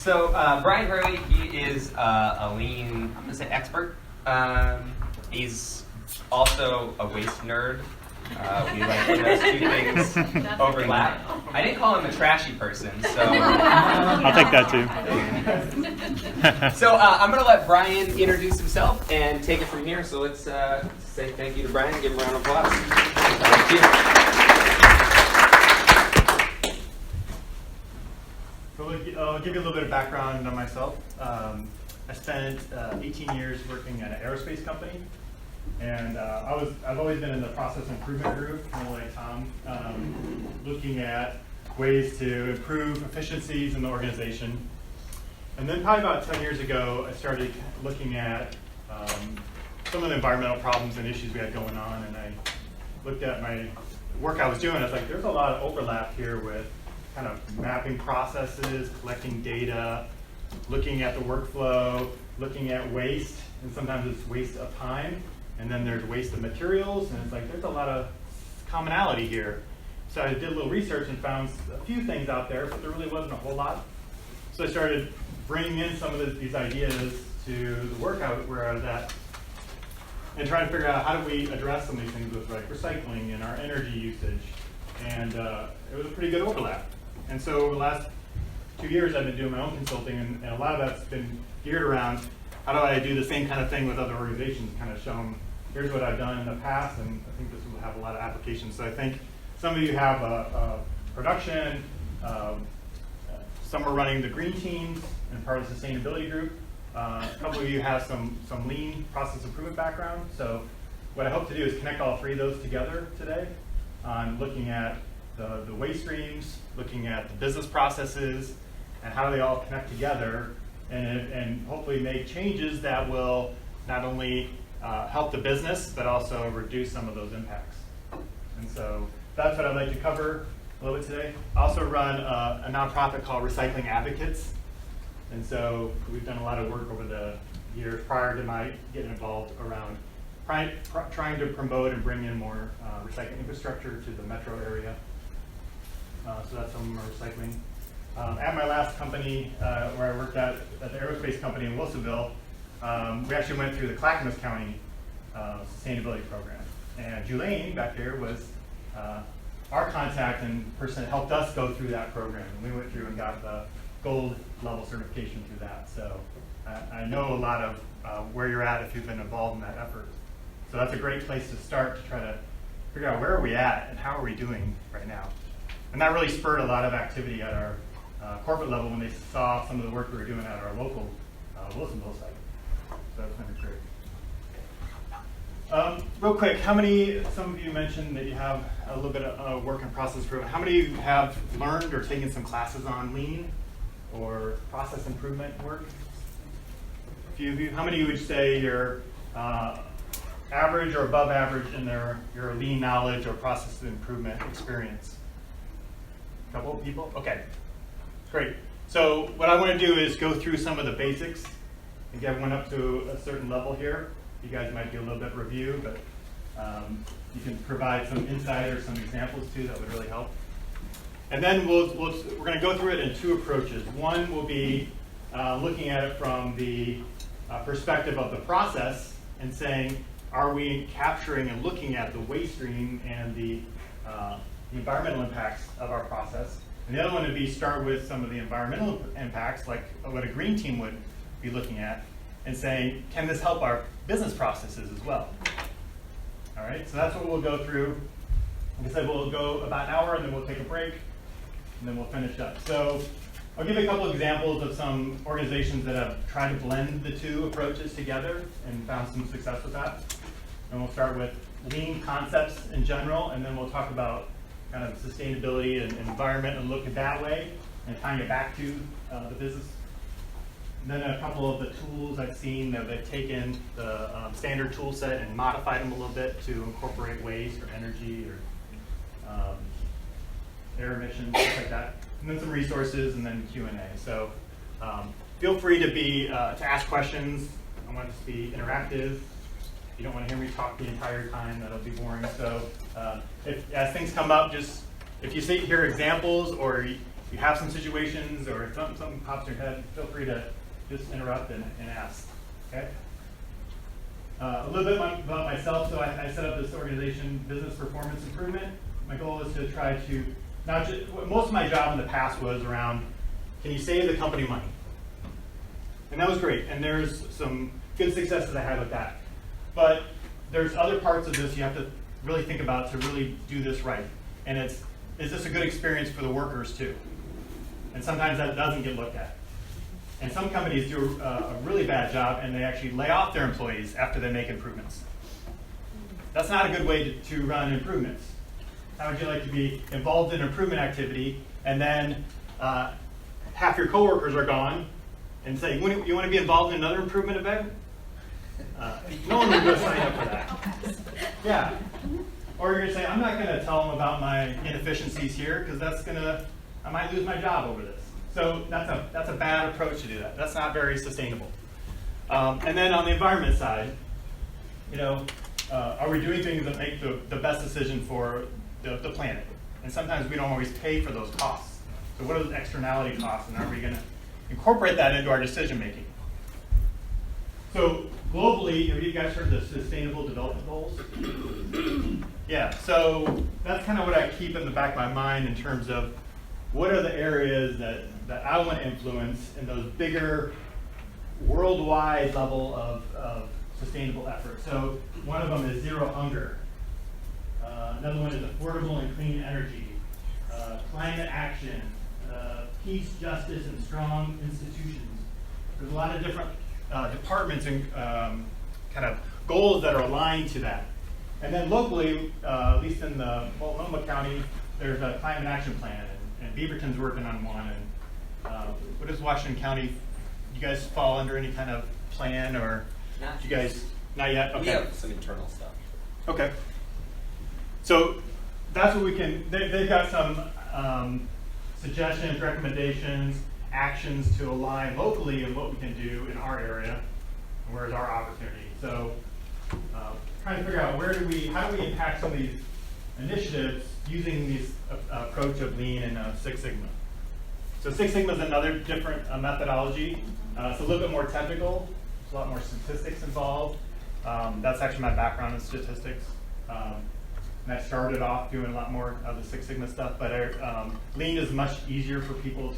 So Brian Hurley, he is a lean, I'm gonna say expert. He's also a waste nerd. We like those two things overlap. I didn't call him a trashy person, so I'll take that too. So I'm gonna let Brian introduce himself and take it from here. So let's say thank you to Brian and give him a round of applause. Thank you. I'll give you a little bit of background on myself. I spent 18 years working at an aerospace company, and I've always been in the process improvement group, kind of like Tom, looking at ways to improve efficiencies in the organization. And then probably about 10 years ago, I started looking at some of the environmental problems and issues we had going on, and I looked at my work I was doing. I was like, there's a lot of overlap here with kind of mapping processes, collecting data, looking at the workflow, looking at waste, and sometimes it's waste of time, and then there's waste of materials, and it's like there's a lot of commonality here. So I did a little research and found a few things out there, but there really wasn't a whole lot. So I started bringing in some of these ideas to the workout where I was at, and trying to figure out how do we address some of these things with like recycling and our energy usage, and it was a pretty good overlap. And so over the last 2 years, I've been doing my own consulting, and a lot of that's been geared around how do I do the same kind of thing with other organizations, kind of show them, here's what I've done in the past, and I think this will have a lot of applications. So I think some of you have a production, some are running the green teams and part of the sustainability group. A couple of you have some lean process improvement background. So what I hope to do is connect all three of those together today on looking at the waste streams, looking at the business processes, and how they all connect together, and hopefully make changes that will not only help the business, but also reduce some of those impacts. And so that's what I'd like to cover a little bit today. I also run a nonprofit called Recycling Advocates. And so we've done a lot of work over the years prior to my getting involved around trying to promote and bring in more recycling infrastructure to the metro area. So that's some of our recycling. At my last company, where I worked at the aerospace company in Wilsonville, we actually went through the Clackamas County sustainability program. And Julaine back there was our contact and person that helped us go through that program. And we went through and got the gold level certification through that. So I know a lot of where you're at if you've been involved in that effort. So that's a great place to start to try to figure out where are we at and how are we doing right now. And that really spurred a lot of activity at our corporate level when they saw some of the work we were doing at our local Wilsonville site. So that's been great. Real quick, some of you mentioned that you have a little bit of work in process improvement. How many of you have learned or taken some classes on lean or process improvement work? A few of you. How many would say you're average or above average in your lean knowledge or process improvement experience? A couple of people? Okay, great. So what I want to do is go through some of the basics and get everyone up to a certain level here. You guys might do a little bit review, but you can provide some insight or some examples too that would really help. And then we're going to go through it in two approaches. One will be looking at it from the perspective of the process and saying, are we capturing and looking at the waste stream and the environmental impacts of our process? And the other one would be start with some of the environmental impacts, like what a green team would be looking at, and saying, can this help our business processes as well? All right, so that's what we'll go through. Like I said, we'll go about an hour, and then we'll take a break, and then we'll finish up. So I'll give you a couple of examples of some organizations that have tried to blend the two approaches together and found some success with that. And we'll start with lean concepts in general, and then we'll talk about kind of sustainability and environment and look at that way and tying it back to the business. And then a couple of the tools I've seen that they've taken the standard tool set and modified them a little bit to incorporate waste or energy or air emissions, stuff like that. And then some resources and then Q&A. So feel free to ask questions. I want this to be interactive. If you don't want to hear me talk the entire time, that'll be boring. So as things come up, just if you hear examples or you have some situations or if something pops in your head, feel free to just interrupt and ask. Okay. A little bit about myself. So I set up this organization, Business Performance Improvement. My goal is to try to not just, most of my job in the past was around, can you save the company money? And that was great. And there's some good successes I had with that. But there's other parts of this you have to really think about to really do this right. And is this a good experience for the workers too? And sometimes that doesn't get looked at. And some companies do a really bad job and they actually lay off their employees after they make improvements. That's not a good way to run improvements. How would you like to be involved in improvement activity and then half your coworkers are gone and say, you want to be involved in another improvement event? No one would go sign up for that. Yeah. Or you're going to say, I'm not going to tell them about my inefficiencies here because I might lose my job over this. So that's a bad approach to do that. That's not very sustainable. And then on the environment side, are we doing things that make the best decision for the planet? And sometimes we don't always pay for those costs. So what are those externality costs, and are we going to incorporate that into our decision making? So globally, have you guys heard of the Sustainable Development Goals? Yeah, so that's kind of what I keep in the back of my mind in terms of what are the areas that I want to influence in those bigger worldwide level of sustainable efforts. So one of them is zero hunger. Another one is affordable and clean energy, climate action, peace, justice, and strong institutions. There's a lot of different departments and kind of goals that are aligned to that. And then locally, at least in the Multnomah County, there's a climate action plan, and Beaverton's working on one. And what is Washington County? Do you guys fall under any kind of plan, or do you guys not yet? Okay. We have some internal stuff. Okay. So that's what we can. They've got some suggestions, recommendations, actions to align locally in what we can do in our area, and where's our opportunity. So trying to figure out how do we impact some of these initiatives using this approach of Lean and Six Sigma. So Six Sigma is another different methodology. It's a little bit more technical. There's a lot more statistics involved. That's actually my background in statistics. And I started off doing a lot more of the Six Sigma stuff, but Lean is much easier for people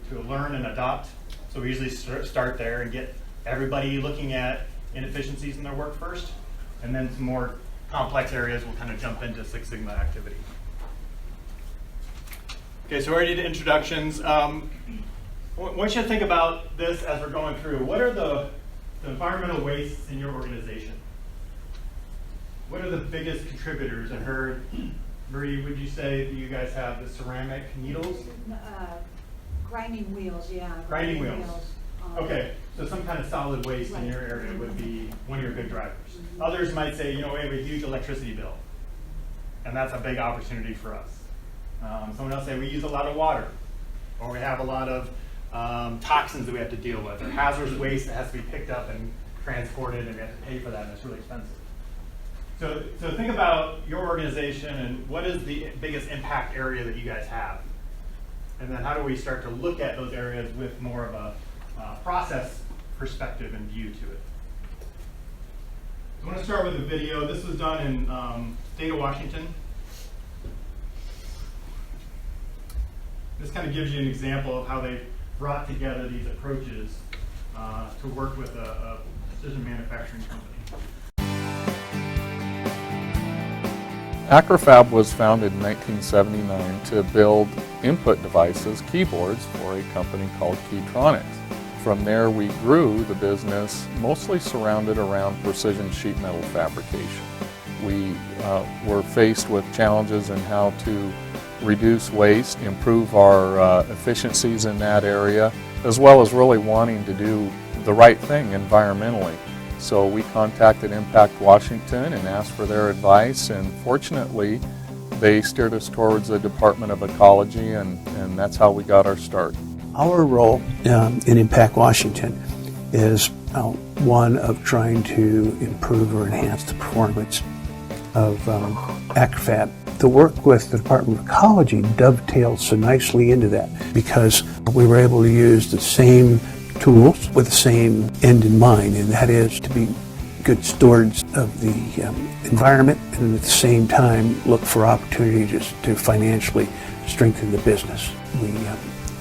to learn and adopt. So we usually start there and get everybody looking at inefficiencies in their work first, and then some more complex areas we'll kind of jump into Six Sigma activity. Okay, so we already did introductions. I want you to think about this as we're going through. What are the environmental wastes in your organization? What are the biggest contributors? I heard, Marie, would you say that you guys have the ceramic needles? Grinding wheels, yeah. Grinding wheels. Okay, so some kind of solid waste in your area would be one of your big drivers. Others might say, we have a huge electricity bill, and that's a big opportunity for us. Someone else say we use a lot of water, or we have a lot of toxins that we have to deal with, or hazardous waste that has to be picked up and transported, and we have to pay for that, and it's really expensive. So think about your organization and what is the biggest impact area that you guys have, and then how do we start to look at those areas with more of a process perspective and view to it. I want to start with a video. This was done in state of Washington. This kind of gives you an example of how they brought together these approaches to work with a precision manufacturing company. Acrofab was founded in 1979 to build input devices, keyboards, for a company called Keytronic. From there we grew the business mostly surrounded around precision sheet metal fabrication. We were faced with challenges in how to reduce waste, improve our efficiencies in that area, as well as really wanting to do the right thing environmentally. So we contacted Impact Washington and asked for their advice, and fortunately they steered us towards the Department of Ecology, and that's how we got our start. Our role in Impact Washington is one of trying to improve or enhance the performance of Acrofab. The work with the Department of Ecology dovetailed so nicely into that because we were able to use the same tools with the same end in mind, and that is to be good stewards of the environment and at the same time look for opportunities to financially strengthen the business. We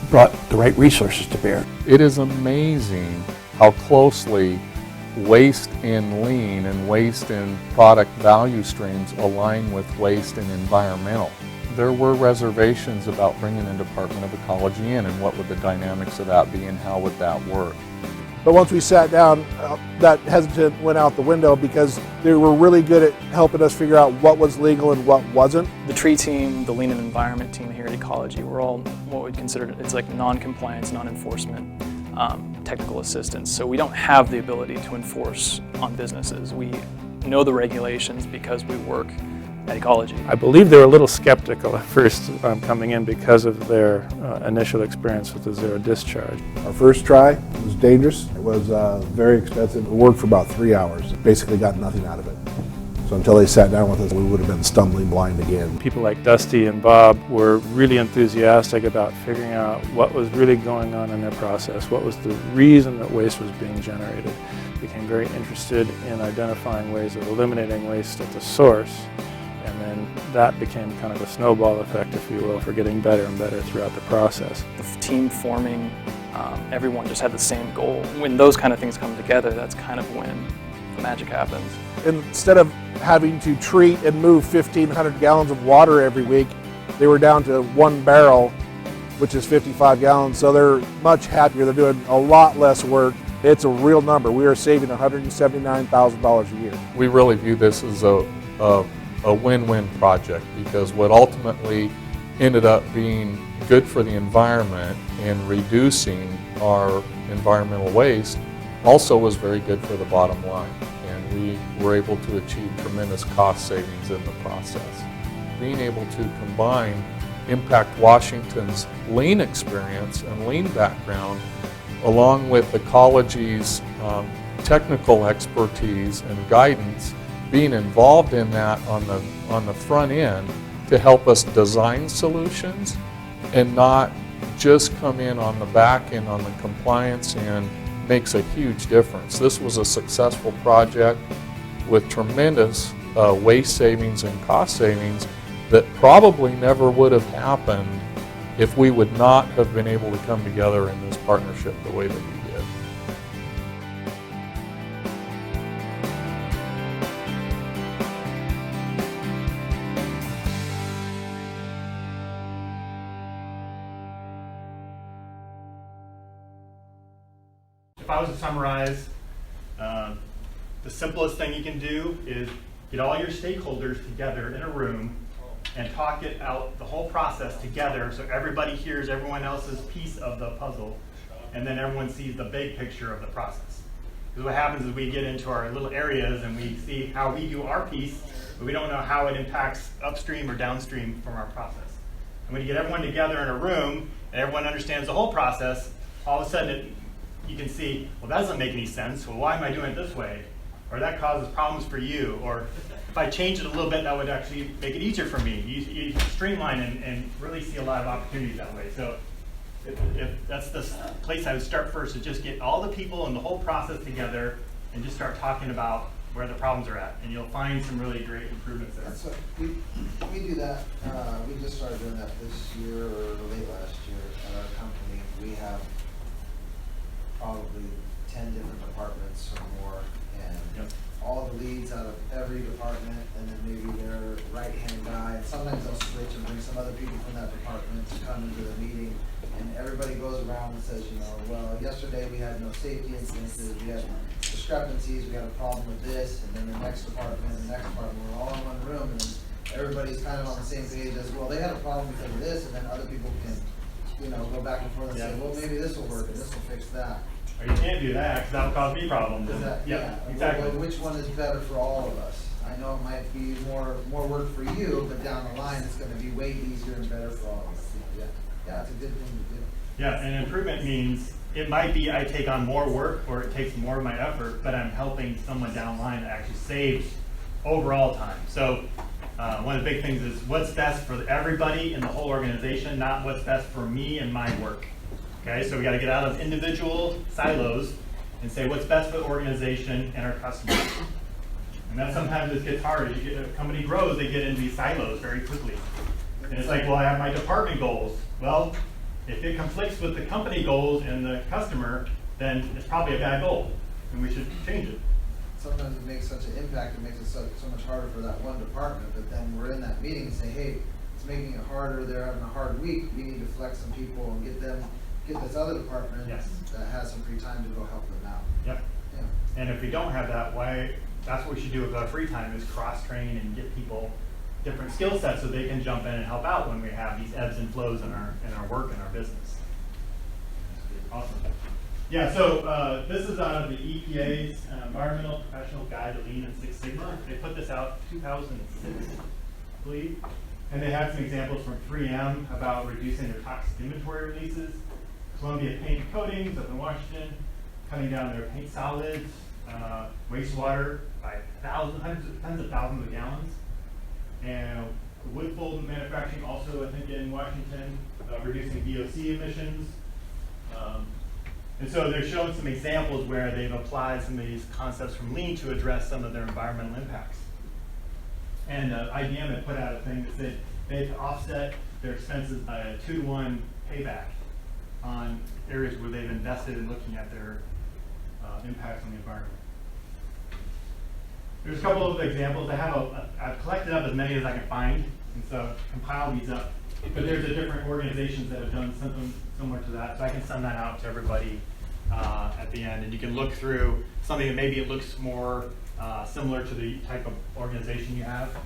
brought the right resources to bear. It is amazing how closely waste in lean and waste in product value streams align with waste in environmental. There were reservations about bringing the Department of Ecology in and what would the dynamics of that be and how would that work. But once we sat down, that hesitation went out the window because they were really good at helping us figure out what was legal and what wasn't. The tree team, the lean and environment team here at Ecology, we're all what we'd consider, it's like non-compliance, non-enforcement, technical assistance. So we don't have the ability to enforce on businesses. We know the regulations because we work at Ecology. I believe they were a little skeptical at first coming in because of their initial experience with the zero discharge. Our first try was dangerous. It was very expensive. It worked for about 3 hours. Basically got nothing out of it. So until they sat down with us, we would have been stumbling blind again. People like Dusty and Bob were really enthusiastic about figuring out what was really going on in their process, what was the reason that waste was being generated. Became very interested in identifying ways of eliminating waste at the source. And then that became kind of a snowball effect, if you will, for getting better and better throughout the process. The team forming, everyone just had the same goal. When those kind of things come together, that's kind of when the magic happens. Instead of having to treat and move 1,500 gallons of water every week, they were down to 1 barrel, which is 55 gallons. So they're much happier. They're doing a lot less work. It's a real number. We are saving $179,000 a year. We really view this as a win-win project because what ultimately ended up being good for the environment and reducing our environmental waste also was very good for the bottom line. And we were able to achieve tremendous cost savings in the process. Being able to combine Impact Washington's lean experience and lean background along with Ecology's technical expertise and guidance, being involved in that on the front end to help us design solutions and not just come in on the back end on the compliance end makes a huge difference. This was a successful project with tremendous waste savings and cost savings that probably never would have happened if we would not have been able to come together in this partnership the way that we did. If I was to summarize, the simplest thing you can do is get all your stakeholders together in a room and talk it out, the whole process together, so everybody hears everyone else's piece of the puzzle, and then everyone sees the big picture of the process. Because what happens is we get into our little areas and we see how we do our piece, but we don't know how it impacts upstream or downstream from our process. And when you get everyone together in a room and everyone understands the whole process, all of a sudden you can see, well, that doesn't make any sense. Well, why am I doing it this way? Or that causes problems for you. Or if I change it a little bit, that would actually make it easier for me. You streamline and really see a lot of opportunities that way. So if that's the place I would start first, is just get all the people and the whole process together and just start talking about where the problems are at. And you'll find some really great improvements there. So we do that. We just started doing that this year or late last year at our company. We have probably 10 different departments or more, and all the leads out of every department, and then maybe their right-hand guy. And sometimes they'll switch and bring some other people from that department to come into the meeting, and everybody goes around and says, well, yesterday we had no safety incidences, we had discrepancies, we had a problem with this, and then the next department, we're all in one room, and everybody's kind of on the same page as, well, they had a problem because of this, and then other people can go back and forth and say, well, maybe this will work and this will fix that. Or you can't do that because that will cause me problems. Exactly. Well, which one is better for all of us? I know it might be more work for you, but down the line it's going to be way easier and better for all of us. Yeah, it's a good thing to do. Yeah, and improvement means it might be I take on more work or it takes more of my effort, but I'm helping someone down the line that actually saves overall time. So one of the big things is what's best for everybody in the whole organization, not what's best for me and my work. Okay, so we got to get out of individual silos and say what's best for the organization and our customers. And that sometimes it gets hard. As a company grows, they get into these silos very quickly. And it's like, well, I have my department goals. Well, if it conflicts with the company goals and the customer, then it's probably a bad goal, and we should change it. Sometimes it makes such an impact, it makes it so much harder for that one department, but then we're in that meeting and say, hey, it's making it harder, they're having a hard week, we need to flex some people and get this other department Yes. that has some free time to go help them out. Yep. Yeah. And if we don't have that, that's what we should do with our free time is cross-train and get people different skill sets so they can jump in and help out when we have these ebbs and flows in our work and our business. Awesome. Yeah, so this is out of the EPA's Environmental Professional Guide to Lean and Six Sigma. They put this out 2006, I believe. And they had some examples from 3M about reducing their toxic inventory releases, Columbia Paint and Coatings up in Washington, cutting down their paint solids, wastewater by tens of thousands of gallons. And wood fold manufacturing also, I think, in Washington, reducing VOC emissions. And so they're showing some examples where they've applied some of these concepts from Lean to address some of their environmental impacts. And IBM had put out a thing that said they've offset their expenses by a 2-to-1 payback on areas where they've invested in looking at their impacts on the environment. There's a couple of examples. I've collected up as many as I can find, and so compiled these up. But there's different organizations that have done something similar to that, so I can send that out to everybody at the end, and you can look through something that maybe it looks more similar to the type of organization you have,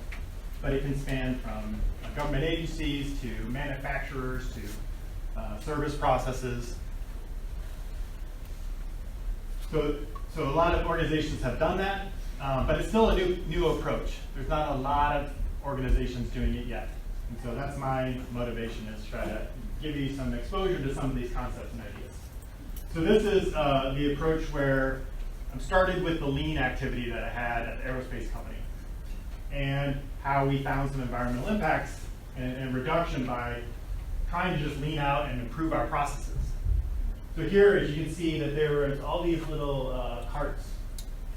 but it can span from government agencies to manufacturers to service processes. So a lot of organizations have done that, but it's still a new approach. There's not a lot of organizations doing it yet. And so that's my motivation, is to try to give you some exposure to some of these concepts and ideas. So this is the approach where I'm started with the lean activity that I had at the aerospace company and how we found some environmental impacts and reduction by trying to just lean out and improve our processes. So here, as you can see, that there was all these little carts.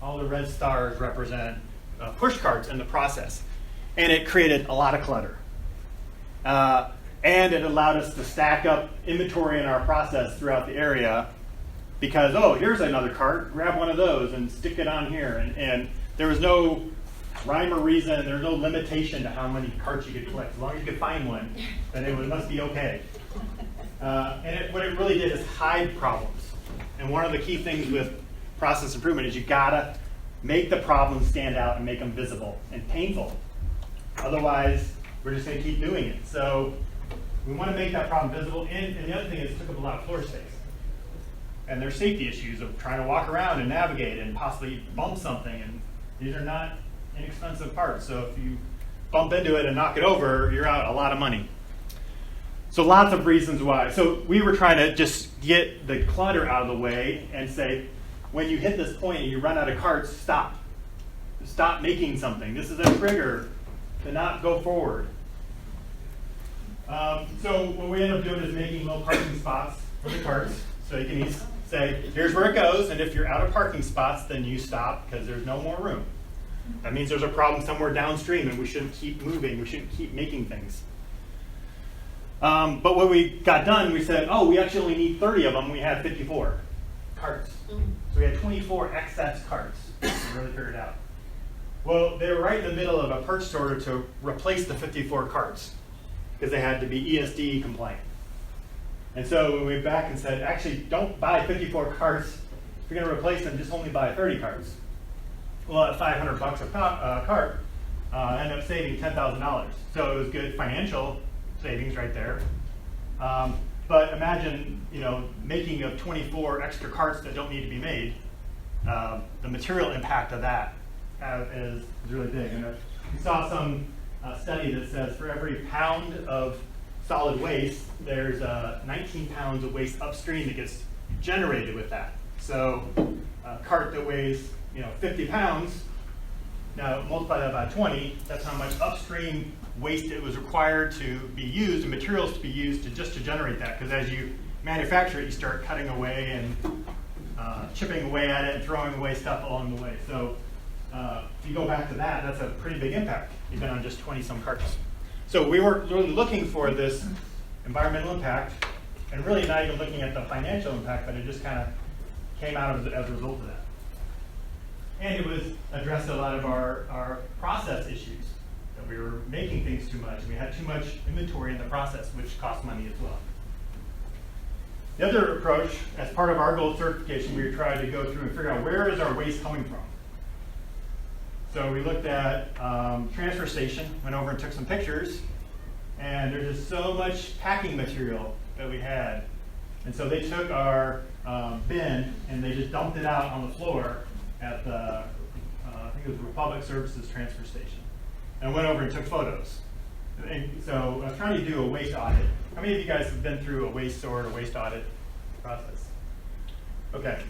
All the red stars represent push carts in the process. And it created a lot of clutter. And it allowed us to stack up inventory in our process throughout the area because, oh, here's another cart, grab one of those and stick it on here. And there was no rhyme or reason, there was no limitation to how many carts you could collect. As long as you could find one, then it must be okay. And what it really did is hide problems. And one of the key things with process improvement is you gotta make the problems stand out and make them visible and painful. Otherwise, we're just gonna keep doing it. So we wanna make that problem visible. And the other thing is it took up a lot of floor space. And there's safety issues of trying to walk around and navigate and possibly bump something. And these are not inexpensive parts. So if you bump into it and knock it over, you're out a lot of money. So lots of reasons why. So we were trying to just get the clutter out of the way and say, when you hit this point and you run out of carts, stop. Stop making something. This is a trigger to not go forward. So what we end up doing is making little parking spots for the carts. So you can say, here's where it goes, and if you're out of parking spots, then you stop because there's no more room. That means there's a problem somewhere downstream and we shouldn't keep moving, we shouldn't keep making things. But when we got done, we said, oh, we actually only need 30 of them. We had 54 carts. So we had 24 excess carts. We really figured it out. Well, they were right in the middle of a purchase order to replace the 54 carts because they had to be ESD compliant. And so we went back and said, actually, don't buy 54 carts. If you're going to replace them, just only buy 30 carts. Well, at $500 a cart, ended up saving $10,000. So it was good financial savings right there. But imagine, making of 24 extra carts that don't need to be made. The material impact of that is really big. And we saw some study that says for every pound of solid waste, there's 19 pounds of waste upstream that gets generated with that. So a cart that weighs 50 pounds Now multiply that by 20, that's how much upstream waste it was required to be used and materials to be used to generate that. Because as you manufacture it, you start cutting away and chipping away at it and throwing away stuff along the way. So if you go back to that, that's a pretty big impact, even on just 20-some carts. So we were really looking for this environmental impact, and really not even looking at the financial impact, but it just kind of came out as a result of that. And it was addressed a lot of our process issues, that we were making things too much. We had too much inventory in the process, which cost money as well. The other approach, as part of our gold certification, we tried to go through and figure out where is our waste coming from. So we looked at transfer station, went over and took some pictures, and there's just so much packing material that we had. And so they took our bin and they just dumped it out on the floor at the, I think it was Republic Services transfer station, and went over and took photos. And so I was trying to do a waste audit. How many of you guys have been through a waste sort or waste audit process? Okay,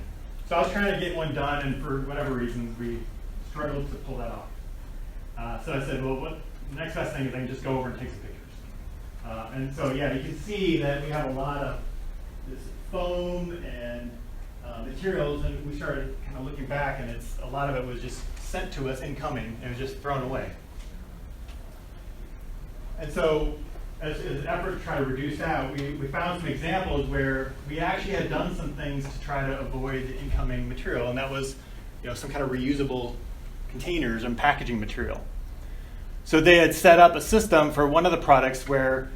so I was trying to get one done, and for whatever reasons, we struggled to pull that off. So I said, well, what the next best thing is I can just go over and take some pictures. And so, yeah, you can see that we have a lot of this foam and materials, and we started kind of looking back, and a lot of it was just sent to us incoming, and it was just thrown away. And so, as an effort to try to reduce that, we found some examples where we actually had done some things to try to avoid the incoming material, and that was, some kind of reusable containers and packaging material. So they had set up a system for one of the products where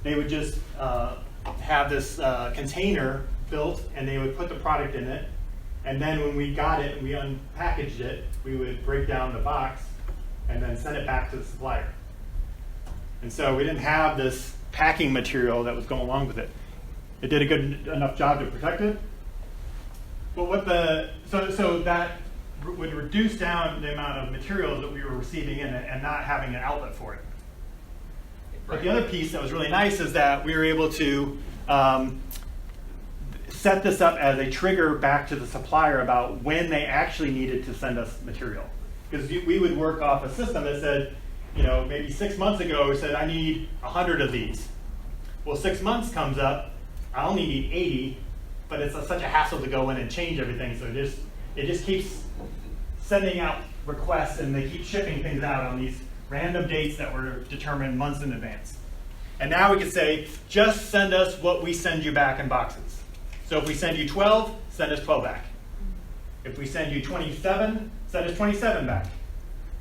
they would just have this container built, and they would put the product in it, and then when we got it and we unpackaged it, we would break down the box and then send it back to the supplier. And so we didn't have this packing material that was going along with it. It did a good enough job to protect it. But so that would reduce down the amount of materials that we were receiving in it and not having an outlet for it. But the other piece that was really nice is that we were able to set this up as a trigger back to the supplier about when they actually needed to send us material. Because we would work off a system that said, maybe 6 months ago we said, I need 100 of these. Well, 6 months comes up, I only need 80, but it's such a hassle to go in and change everything, so it just keeps sending out requests, and they keep shipping things out on these random dates that were determined months in advance. And now we can say, just send us what we send you back in boxes. So if we send you 12, send us 12 back. If we send you 27, send us 27 back.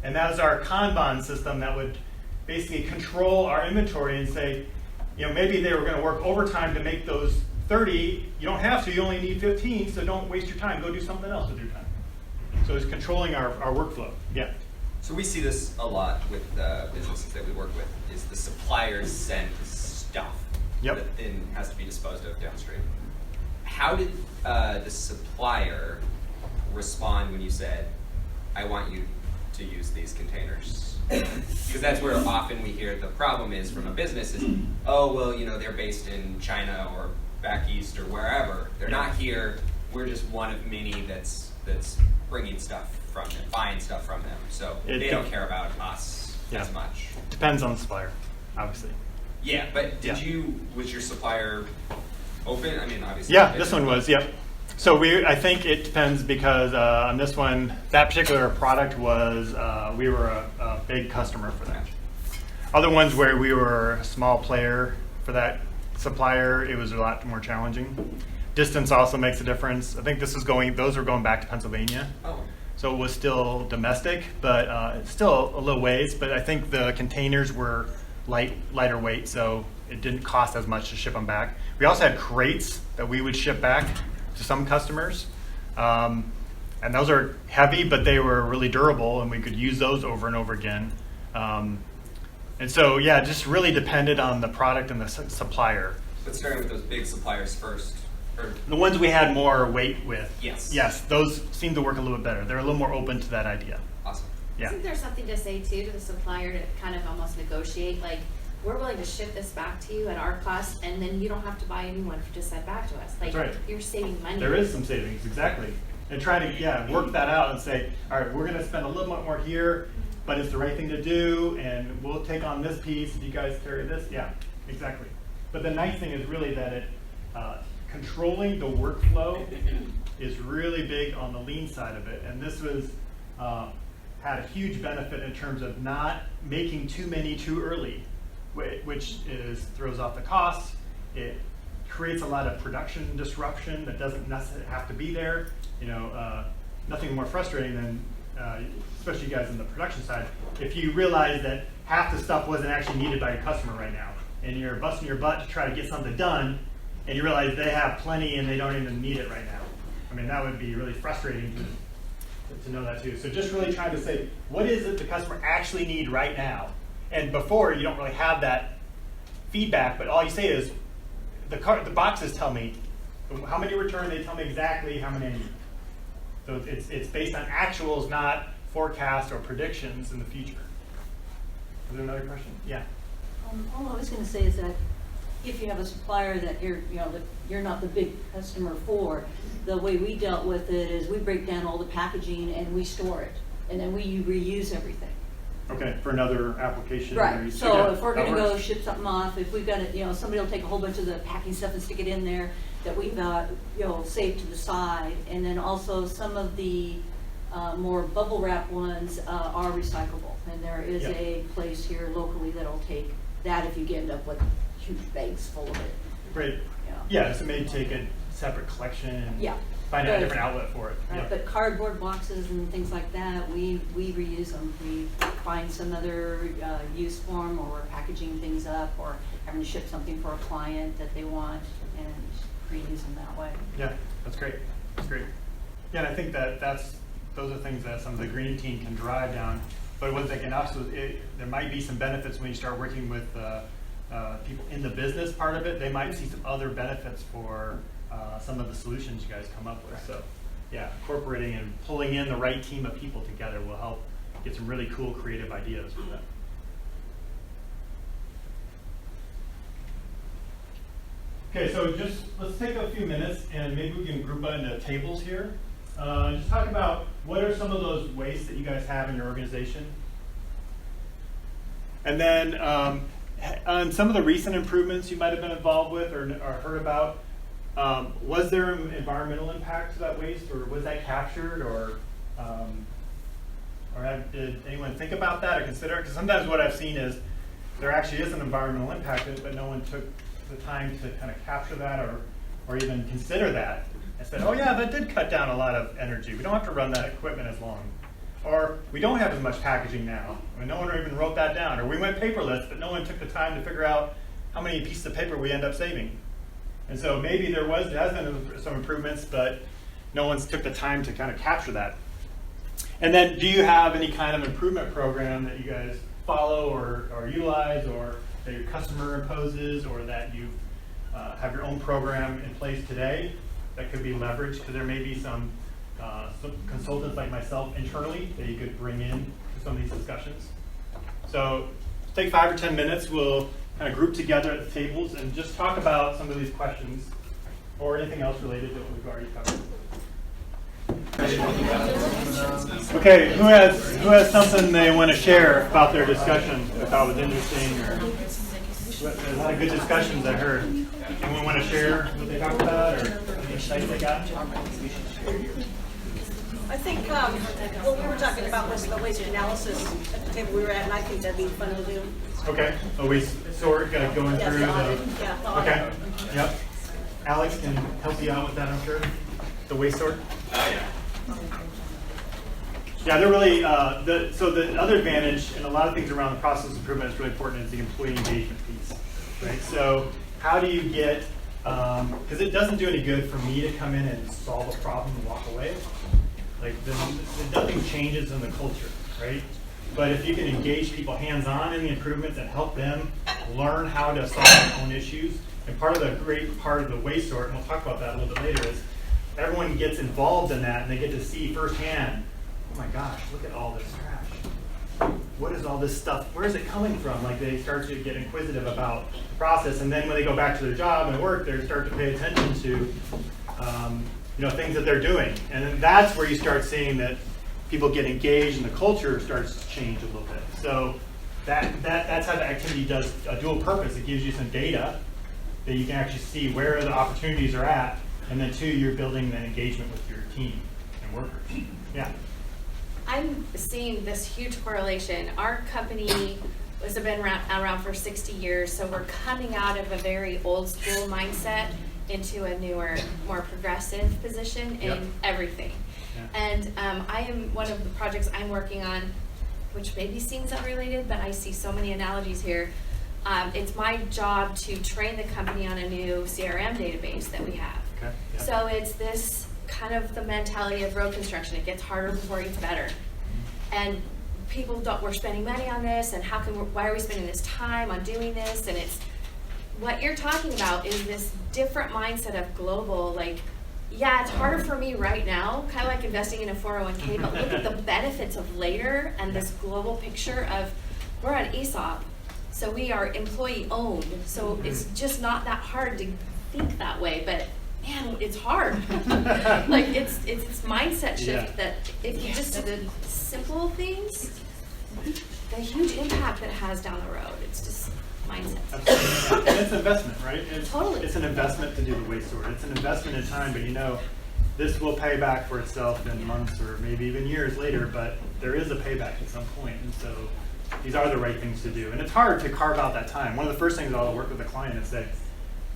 And that is our Kanban system that would basically control our inventory and say, maybe they were going to work overtime to make those 30. You don't have to, you only need 15, so don't waste your time. Go do something else with your time. So it's controlling our workflow. Yeah. So we see this a lot with businesses that we work with, is the suppliers send stuff that then has to be disposed of downstream. How did the supplier respond when you said, I want you to use these containers? Because that's where often we hear the problem is from a business is, oh, well, they're based in China or back east or wherever. They're not here. We're just one of many that's bringing stuff from them, buying stuff from them. So they don't care about us as much. Depends on the supplier, obviously. Yeah, but was your supplier open? I mean, obviously. Yeah, this one was, yep. So I think it depends because on this one, that particular product was, we were a big customer for that. Other ones where we were a small player for that supplier, it was a lot more challenging. Distance also makes a difference. I think those were going back to Pennsylvania. Oh. So it was still domestic, but it's still a little ways. But I think the containers were lighter weight, so it didn't cost as much to ship them back. We also had crates that we would ship back to some customers. And those are heavy, but they were really durable, and we could use those over and over again. And so, yeah, it just really depended on the product and the supplier. But starting with those big suppliers first. The ones we had more weight with. Yes, those seem to work a little bit better. They're a little more open to that idea. Awesome. Yeah. Isn't there something to say too to the supplier to kind of almost negotiate, like, we're willing to ship this back to you at our cost, and then you don't have to buy a new one to send back to us. Like, That's right. You're saving money. There is some savings, exactly. And try to, work that out and say, all right, we're gonna spend a little bit more here, but it's the right thing to do, and we'll take on this piece if you guys carry this. Yeah, exactly. But the nice thing is really that it, controlling the workflow is really big on the lean side of it. And this was, had a huge benefit in terms of not making too many too early, which throws off the cost. It creates a lot of production disruption that doesn't necessarily have to be there. Nothing more frustrating than, especially you guys in the production side, if you realize that half the stuff wasn't actually needed by your customer right now, and you're busting your butt to try to get something done, and you realize they have plenty and they don't even need it right now. I mean, that would be really frustrating to know that too. So just really trying to say, what is it the customer actually need right now? And before, you don't really have that feedback, but all you say is, the boxes tell me how many return, they tell me exactly how many I need. So it's based on actuals, not forecasts or predictions in the future. Is there another question? Yeah. All I was going to say is that if you have a supplier that you're not the big customer for, the way we dealt with it is we break down all the packaging and we store it, and then we reuse everything. Okay, for another application. Right. So if we're going to go ship something off, if we've got it, somebody will take a whole bunch of the packing stuff and stick it in there that we've got, saved to the side, and then also some of the more bubble wrap ones are recyclable, and there is a place here locally that'll take that if you end up with huge bags full of it. Great. Yeah, so maybe take a separate collection and find a different outlet for it. Right, but cardboard boxes and things like that, we reuse them. We find some other use form, or packaging things up, or having to ship something for a client that they want, and reuse them that way. Yeah, that's great. That's great. Yeah, and I think those are things that some of the green team can drive down. But what they can also, there might be some benefits when you start working with people in the business part of it. They might see some other benefits for some of the solutions you guys come up with. So yeah, incorporating and pulling in the right team of people together will help get some really cool creative ideas with that. Okay, so just let's take a few minutes and maybe we can group it into tables here. Just talk about what are some of those wastes that you guys have in your organization. And then on some of the recent improvements you might have been involved with or heard about, was there an environmental impact to that waste, or was that captured, or did anyone think about that or consider it? Because sometimes what I've seen is there actually is an environmental impact, but no one took the time to kind of capture that or even consider that. I said, oh yeah, that did cut down a lot of energy. We don't have to run that equipment as long. Or we don't have as much packaging now. I mean, no one even wrote that down. Or we went paperless, but no one took the time to figure out how many pieces of paper we end up saving. And so maybe there has been some improvements, but no one's took the time to kind of capture that. And then do you have any kind of improvement program that you guys follow or utilize, or that your customer imposes, or that you have your own program in place today that could be leveraged? Because there may be some consultants like myself internally that you could bring in to some of these discussions. So take 5 or 10 minutes. We'll kind of group together at the tables and just talk about some of these questions or anything else related to what we've already covered. Okay, who has something they want to share about their discussion that thought was interesting, or there's a lot of good discussions I heard. Anyone want to share what they talked about or any insights they got? I think what we were talking about was the waste analysis at the table we were at, and I think that'd be fun to do. Okay, so we sort of going through the okay, yep. Alex can help you out with that, I'm sure. The waste sort. Yeah, they're really so the other advantage, and a lot of things around the process improvement is really important, is the employee engagement piece, right? So how do you get because it doesn't do any good for me to come in and solve a problem and walk away. Like nothing changes in the culture, right? But if you can engage people hands-on in the improvements and help them learn how to solve their own issues, and part of the great part of the waste sort, and we'll talk about that a little bit later, is everyone gets involved in that and they get to see firsthand, oh my gosh, look at all this trash. What is all this stuff? Where is it coming from? Like they start to get inquisitive about the process, and then when they go back to their job and work, they start to pay attention to things that they're doing. And then that's where you start seeing that people get engaged and the culture starts to change a little bit. So that's how the activity does a dual purpose. It gives you some data that you can actually see where the opportunities are at, and then 2, you're building that engagement with your team and workers. Yeah. I'm seeing this huge correlation. Our company has been around for 60 years, so we're coming out of a very old school mindset into a newer, more progressive position in everything. Yeah. And I am, one of the projects I'm working on, which maybe seems unrelated, but I see so many analogies here. It's my job to train the company on a new CRM database that we have. Okay. Yeah. So it's this kind of the mentality of road construction. It gets harder before it gets better. And people we're spending money on this, and why are we spending this time on doing this? And it's, what you're talking about is this different mindset of global, like, yeah, it's harder for me right now, kind of like investing in a 401k, but look at the benefits of later and this global picture of, we're an ESOP, so we are employee owned, so it's just not that hard to think that way, but man, it's hard. Like, it's this mindset shift that if you just do the simple things, the huge impact that it has down the road. It's just mindset. Absolutely. And it's an investment, right? Totally. It's an investment to do the waste sort. It's an investment in time, but this will pay back for itself in months or maybe even years later, but there is a payback at some point, and so these are the right things to do. And it's hard to carve out that time. One of the first things I'll work with a client and say,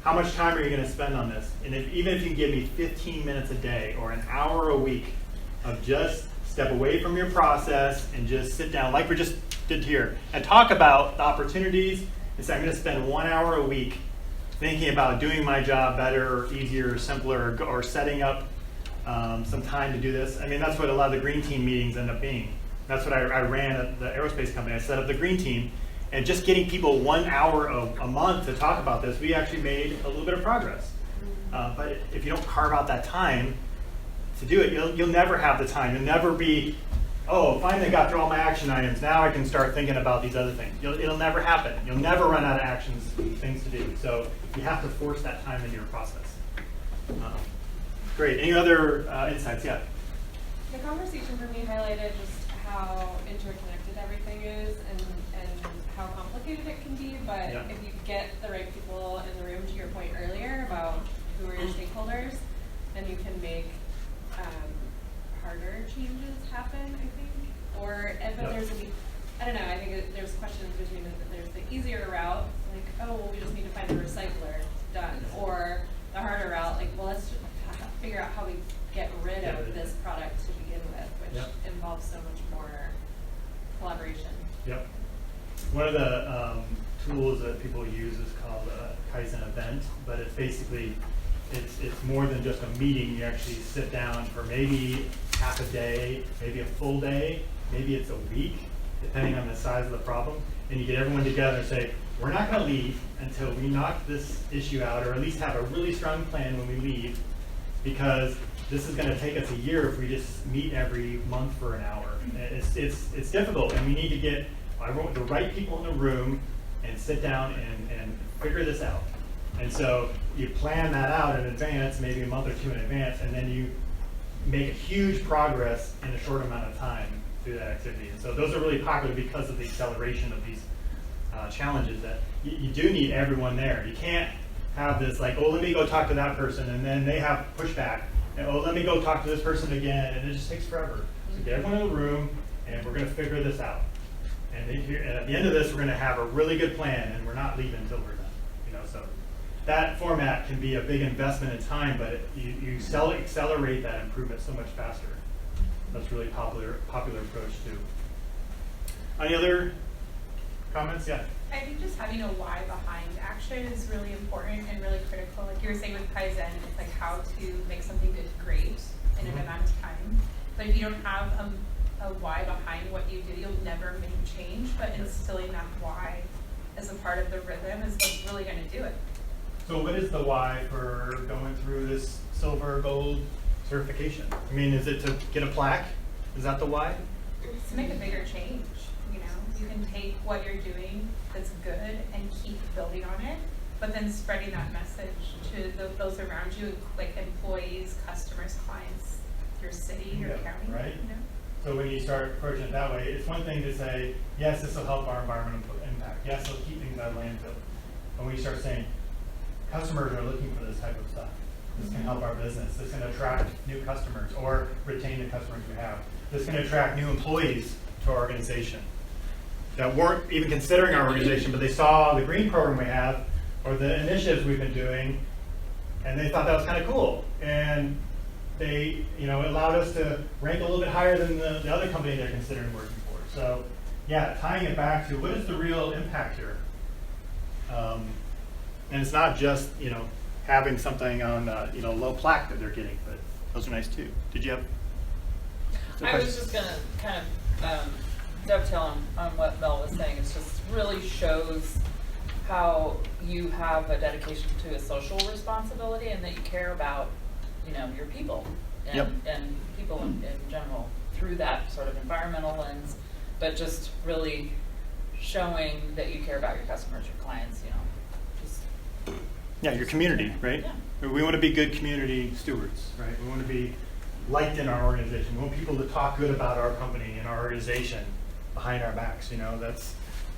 how much time are you going to spend on this? And even if you give me 15 minutes a day or an hour a week of just step away from your process and just sit down like we just did here and talk about the opportunities and say, I'm going to spend 1 hour a week thinking about doing my job better or easier or simpler or setting up some time to do this. I mean, that's what a lot of the green team meetings end up being. That's what I ran at the aerospace company. I set up the green team, and just getting people 1 hour a month to talk about this, we actually made a little bit of progress. But if you don't carve out that time to do it, you'll never have the time. You'll never be, oh, finally got through all my action items. Now I can start thinking about these other things. It'll never happen. You'll never run out of things to do. So you have to force that time into your process. Great. Any other insights? Yeah. The conversation for me highlighted just how interconnected everything is and how complicated it can be. But if you get the right people in the room, to your point earlier about who are your stakeholders, then you can make harder changes happen, I think. Or but there's I don't know, I think there's questions between there's the easier route, like, oh, well, we just need to find a recycler, done. Or the harder route, like, well, let's just figure out how we get rid of this product to begin with, which involves so much more collaboration. Yep. One of the tools that people use is called a Kaizen event, but it's basically, it's more than just a meeting. You actually sit down for maybe half a day, maybe a full day, maybe it's a week, depending on the size of the problem, and you get everyone together and say, we're not going to leave until we knock this issue out, or at least have a really strong plan when we leave, because this is going to take us a year if we just meet every month for an hour. It's difficult, and we need to get the right people in the room and sit down and figure this out. And so you plan that out in advance, maybe a month or two in advance, and then you make huge progress in a short amount of time through that activity. And so those are really popular because of the acceleration of these challenges, that you do need everyone there. You can't have this like, oh, let me go talk to that person, and then they have pushback, and oh, let me go talk to this person again, and it just takes forever. So get everyone in the room, and we're going to figure this out. And at the end of this, we're going to have a really good plan, and we're not leaving until we're done. So that format can be a big investment in time, but you accelerate that improvement so much faster. That's really popular approach too. Any other comments? Yeah. I think just having a why behind action is really important and really critical. Like you were saying with Kaizen, it's like how to make something good great in an amount of time. But if you don't have a why behind what you do, you'll never make change. But instilling that why as a part of the rhythm is what's really going to do it. So what is the why for going through this silver, gold certification? I mean, is it to get a plaque? Is that the why? It's to make a bigger change. You can take what you're doing that's good and keep building on it, but then spreading that message to those around you, like employees, customers, clients, your city, your county. Right. You know? So when you start approaching it that way, it's one thing to say, yes, this will help our environmental impact. Yes, it'll keep things out of landfill. But when you start saying, customers are looking for this type of stuff. This can help our business. This can attract new customers or retain the customers we have. This can attract new employees to our organization that weren't even considering our organization, but they saw the green program we have or the initiatives we've been doing, and they thought that was kind of cool. And they, it allowed us to rank a little bit higher than the other company they're considering working for. So, yeah, tying it back to what is the real impact here? And it's not just, having something on, low plaque that they're getting, but those are nice too. Did you have? I was just going to kind of dovetail on what Mel was saying. It just really shows how you have a dedication to a social responsibility and that you care about, your people and people in general through that sort of environmental lens, but just really showing that you care about your customers, your clients, Yeah, your community, right? Yeah. We want to be good community stewards, right? We want to be liked in our organization. We want people to talk good about our company and our organization behind our backs,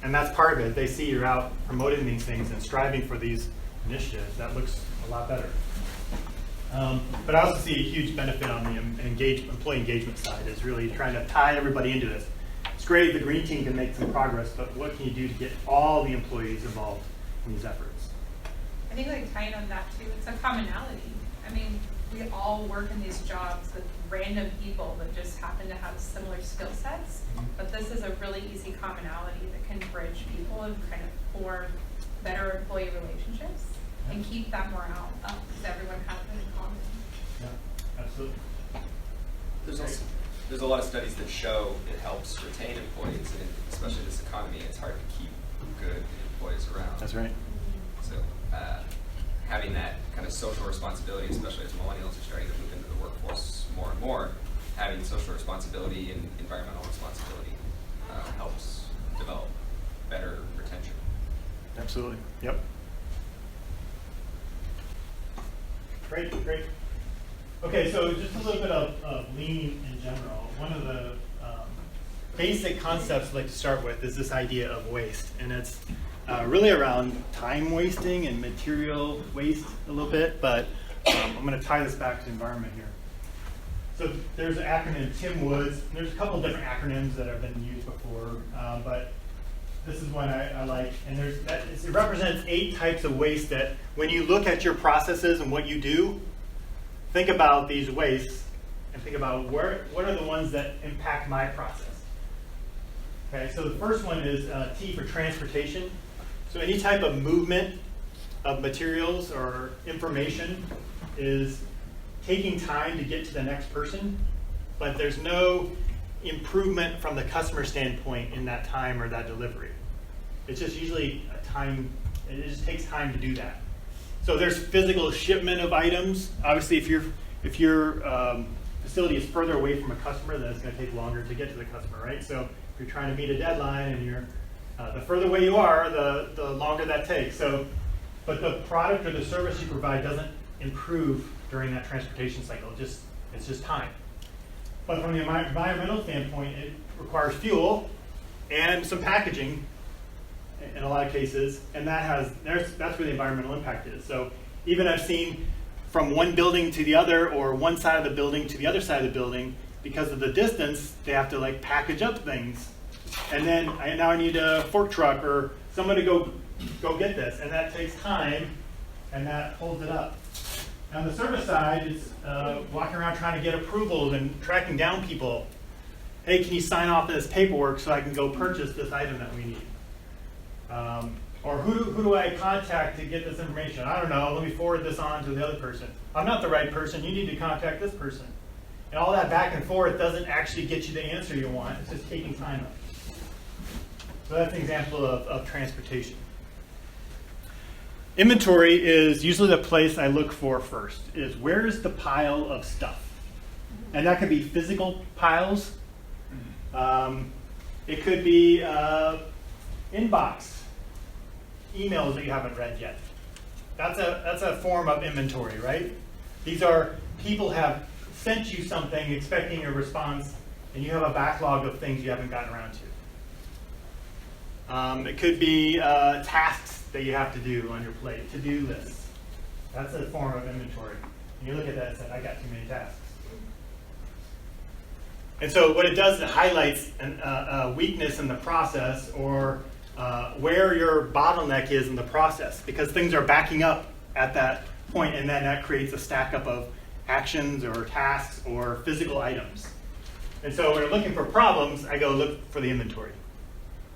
that's part of it. They see you're out promoting these things and striving for these initiatives. That looks a lot better. But I also see a huge benefit on the employee engagement side is really trying to tie everybody into this. It's great if the green team can make some progress, but what can you do to get all the employees involved in these efforts? I think like tying on that too, it's a commonality. I mean, we all work in these jobs with random people that just happen to have similar skill sets, but this is a really easy commonality that can bridge people and kind of form better employee relationships and keep that morale up because everyone has it in common. Yeah, absolutely. There's a lot of studies that show it helps retain employees, and especially in this economy, it's hard to keep good employees around. That's right. So having that kind of social responsibility, especially as millennials are starting to move into the workforce more and more, having social responsibility and environmental responsibility helps develop better retention. Absolutely. Yep. Great. Okay, so just a little bit of lean in general. One of the basic concepts I'd like to start with is this idea of waste, and it's really around time wasting and material waste a little bit, but I'm going to tie this back to the environment here. So there's an acronym, Tim Woods. There's a couple of different acronyms that have been used before, but this is one I like, and it represents 8 types of waste that when you look at your processes and what you do, think about these wastes and think about what are the ones that impact my process. Okay, so the first one is T for transportation. So any type of movement of materials or information is taking time to get to the next person, but there's no improvement from the customer standpoint in that time or that delivery. It's just usually it just takes time to do that. So there's physical shipment of items. Obviously, if your facility is further away from a customer, then it's going to take longer to get to the customer, right? So if you're trying to meet a deadline and the further away you are, the longer that takes. But the product or the service you provide doesn't improve during that transportation cycle. It's just time. But from the environmental standpoint, it requires fuel and some packaging in a lot of cases, and that's where the environmental impact is. So even I've seen from one building to the other, or one side of the building to the other side of the building, because of the distance, they have to package up things. And then now I need a fork truck or someone to go get this, and that takes time, and that holds it up. On the service side, it's walking around trying to get approvals and tracking down people. Hey, can you sign off on this paperwork so I can go purchase this item that we need? Or who do I contact to get this information? I don't know, let me forward this on to the other person. I'm not the right person, you need to contact this person. And all that back and forth doesn't actually get you the answer you want, it's just taking time up. So that's an example of transportation. Inventory is usually the place I look for first, is where's the pile of stuff? And that could be physical piles. It could be inbox, emails that you haven't read yet. That's a form of inventory, right? These are people have sent you something expecting a response, and you have a backlog of things you haven't gotten around to. It could be tasks that you have to do on your plate, to-do lists. That's a form of inventory. And you look at that and say, I got too many tasks. And so what it does, it highlights a weakness in the process, or where your bottleneck is in the process, because things are backing up at that point, and then that creates a stack up of actions or tasks or physical items. And so when you're looking for problems, I go look for the inventory.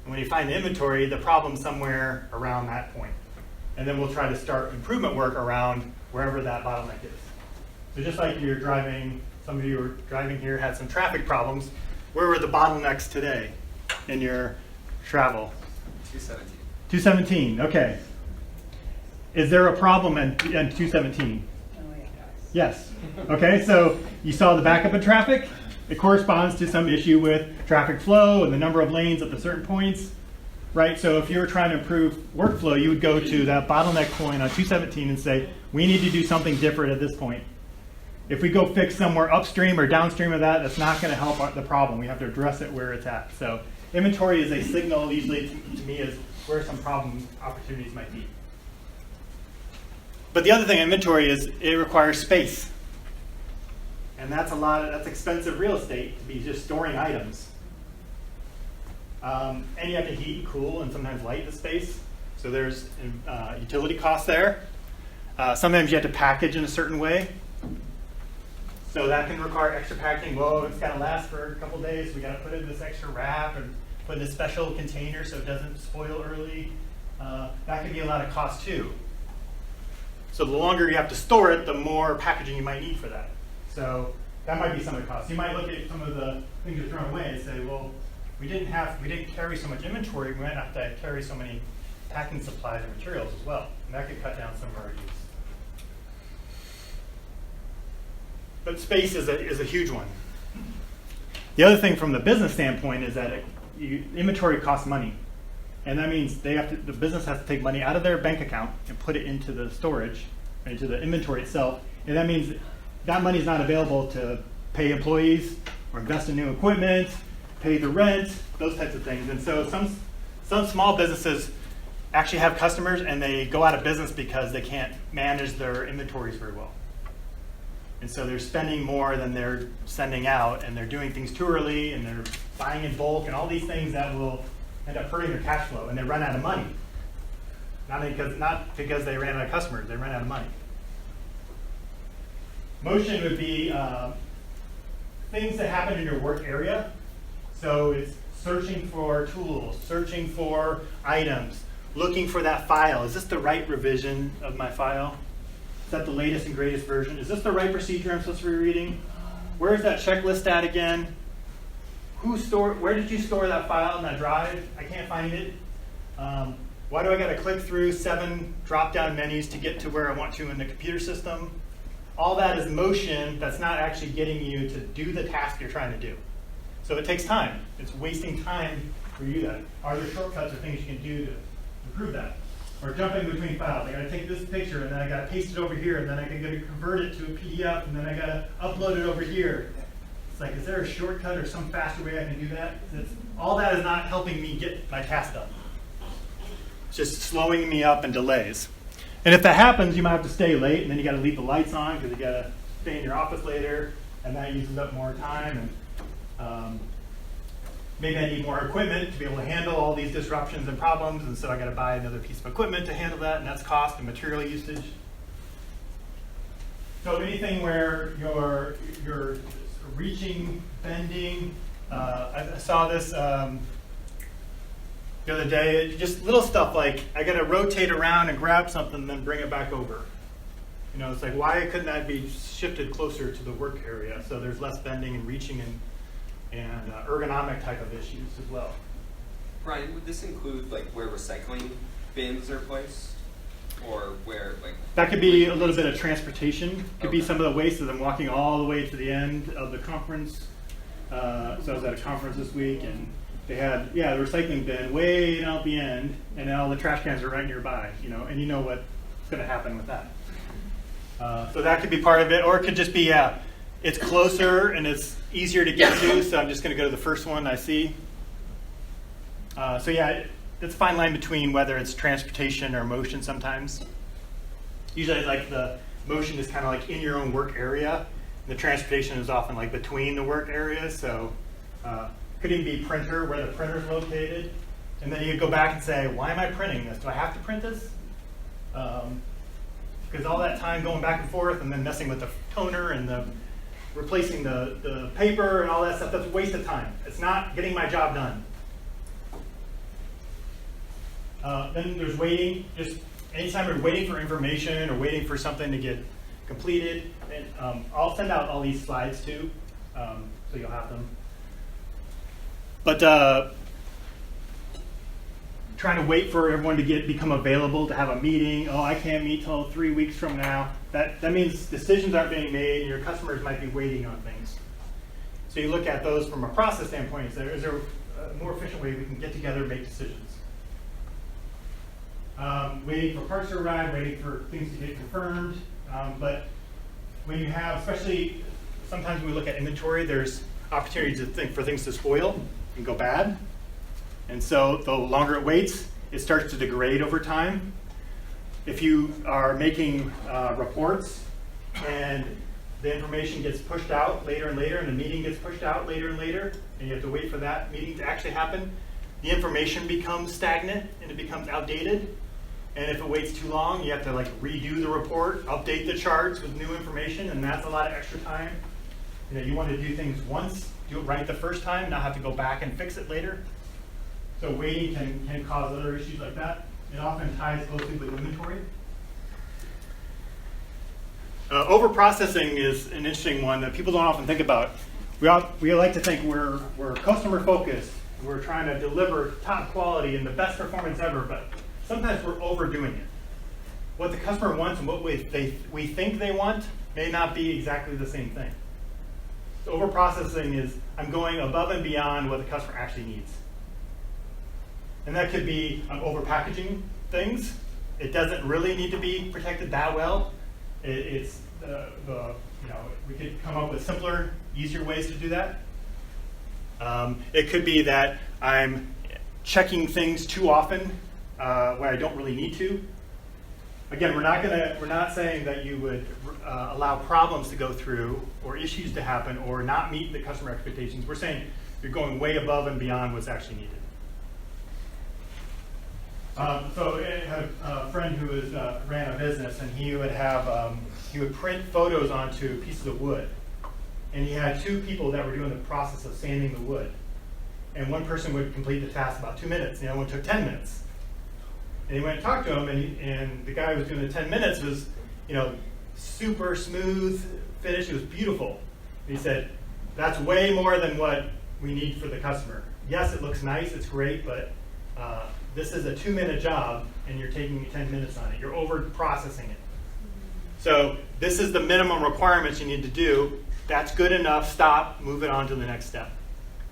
And when you find the inventory, the problem's somewhere around that point. And then we'll try to start improvement work around wherever that bottleneck is. So just like you're driving, some of you were driving here, had some traffic problems. Where were the bottlenecks today in your travel? 217. 217, okay. Is there a problem in 217? Yes. Okay, so you saw the backup in traffic. It corresponds to some issue with traffic flow and the number of lanes at the certain points, right? So if you were trying to improve workflow, you would go to that bottleneck point on 217 and say, we need to do something different at this point. If we go fix somewhere upstream or downstream of that, that's not going to help the problem. We have to address it where it's at. So inventory is a signal, usually to me, is where some problem opportunities might be. But the other thing, inventory, is it requires space. And that's that's expensive real estate to be just storing items. And you have to heat and cool and sometimes light the space. So there's utility costs there. Sometimes you have to package in a certain way. So that can require extra packaging. Well, it's got to last for a couple days. We got to put it in this extra wrap and put in a special container so it doesn't spoil early. That can be a lot of cost too. So the longer you have to store it, the more packaging you might need for that. So that might be some of the costs. You might look at some of the things you're throwing away and say, well, we didn't carry so much inventory. We might have to carry so many packing supplies and materials as well. And that could cut down some of our use. But space is a huge one. The other thing from the business standpoint is that inventory costs money. And that means the business has to take money out of their bank account and put it into the storage, into the inventory itself. And that means that money is not available to pay employees or invest in new equipment, pay the rent, those types of things. And so some small businesses actually have customers and they go out of business because they can't manage their inventories very well. And so they're spending more than they're sending out, and they're doing things too early, and they're buying in bulk, and all these things that will end up hurting their cash flow, and they run out of money. Not because they ran out of customers, they ran out of money. Motion would be things that happen in your work area. So it's searching for tools, searching for items, looking for that file. Is this the right revision of my file? Is that the latest and greatest version? Is this the right procedure I'm supposed to be reading? Where is that checklist at again? Where did you store that file in that drive? I can't find it. Why do I got to click through 7 drop-down menus to get to where I want to in the computer system? All that is motion that's not actually getting you to do the task you're trying to do. So it takes time. It's wasting time for you. That are there shortcuts or things you can do to improve that? Or jumping between files. I got to take this picture and then I got to paste it over here, and then I got to convert it to a PDF, and then I got to upload it over here. It's like, is there a shortcut or some faster way I can do that? All that is not helping me get my task done. It's just slowing me up and delays. And if that happens, you might have to stay late, and then you got to leave the lights on because you got to stay in your office later, and that uses up more time. And maybe I need more equipment to be able to handle all these disruptions and problems, and so I got to buy another piece of equipment to handle that, and that's cost and material usage. So anything where you're reaching, bending. I saw this the other day. Just little stuff like I got to rotate around and grab something, and then bring it back over. You know, it's like, why couldn't that be shifted closer to the work area so there's less bending and reaching and ergonomic type of issues as well. Brian, would this include like where recycling bins are placed, or where like? That could be a little bit of transportation. Could be some of the waste as I'm walking all the way to the end of the conference. So I was at a conference this week, and they had the recycling bin way down at the end, and then all the trash cans are right nearby. You know, and you know what going to happen with that. So that could be part of it, or it could just be, it's closer and it's easier to get to, so I'm just going to go to the first one I see. So yeah, it's a fine line between whether it's transportation or motion sometimes. Usually like the motion is kind of like in your own work area. The transportation is often like between the work areas, so could even be printer, where the printer is located. And then you go back and say, why am I printing this? Do I have to print this? Because all that time going back and forth and then messing with the toner and the replacing the paper and all that stuff, that's a waste of time. It's not getting my job done. Then there's waiting. Just anytime you're waiting for information or waiting for something to get completed, and I'll send out all these slides too, so you'll have them. But trying to wait for everyone to become available to have a meeting. Oh, I can't meet till 3 weeks from now. That means decisions aren't being made, and your customers might be waiting on things. So you look at those from a process standpoint. Is there a more efficient way we can get together and make decisions? Waiting for parts to arrive, waiting for things to get confirmed. But when you have, especially sometimes when we look at inventory, there's opportunities for things to spoil and go bad. And so the longer it waits, it starts to degrade over time. If you are making reports and the information gets pushed out later and later, and the meeting gets pushed out later and later, and you have to wait for that meeting to actually happen, the information becomes stagnant and it becomes outdated. And if it waits too long, you have to like redo the report, update the charts with new information, and that's a lot of extra time. You want to do things once, do it right the first time, not have to go back and fix it later. So waiting can cause other issues like that. It often ties closely with inventory. Overprocessing is an interesting one that people don't often think about. We like to think we're customer focused. We're trying to deliver top quality and the best performance ever, but sometimes we're overdoing it. What the customer wants and what we think they want may not be exactly the same thing. So overprocessing is I'm going above and beyond what the customer actually needs. And that could be overpackaging things. It doesn't really need to be protected that well. It's we could come up with simpler, easier ways to do that. It could be that I'm checking things too often where I don't really need to. Again, we're not saying that you would allow problems to go through or issues to happen or not meet the customer expectations. We're saying you're going way above and beyond what's actually needed. So I had a friend who ran a business, and he would print photos onto pieces of wood. And he had two people that were doing the process of sanding the wood. And one person would complete the task about 2 minutes, and the other one took 10 minutes. And he went and talked to him, and the guy who was doing the 10 minutes was, super smooth finish. It was beautiful. And he said, that's way more than what we need for the customer. Yes, it looks nice, it's great, but this is a 2-minute job, and you're taking 10 minutes on it. You're over-processing it. So this is the minimum requirements you need to do. That's good enough. Stop. Move it on to the next step.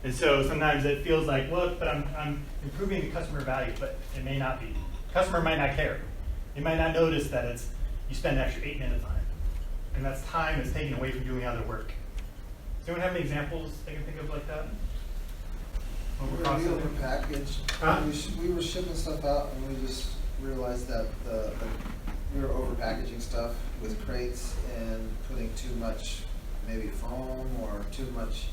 And so sometimes it feels like, look, but I'm improving the customer value, but it may not be. Customer might not care. They might not notice that you spend an extra 8 minutes on it. And that's time that's taken away from doing other work. Does anyone have any examples they can think of like that? We overpackaged. We were shipping stuff out, and we just realized that we were overpackaging stuff with crates and putting too much, maybe foam or too much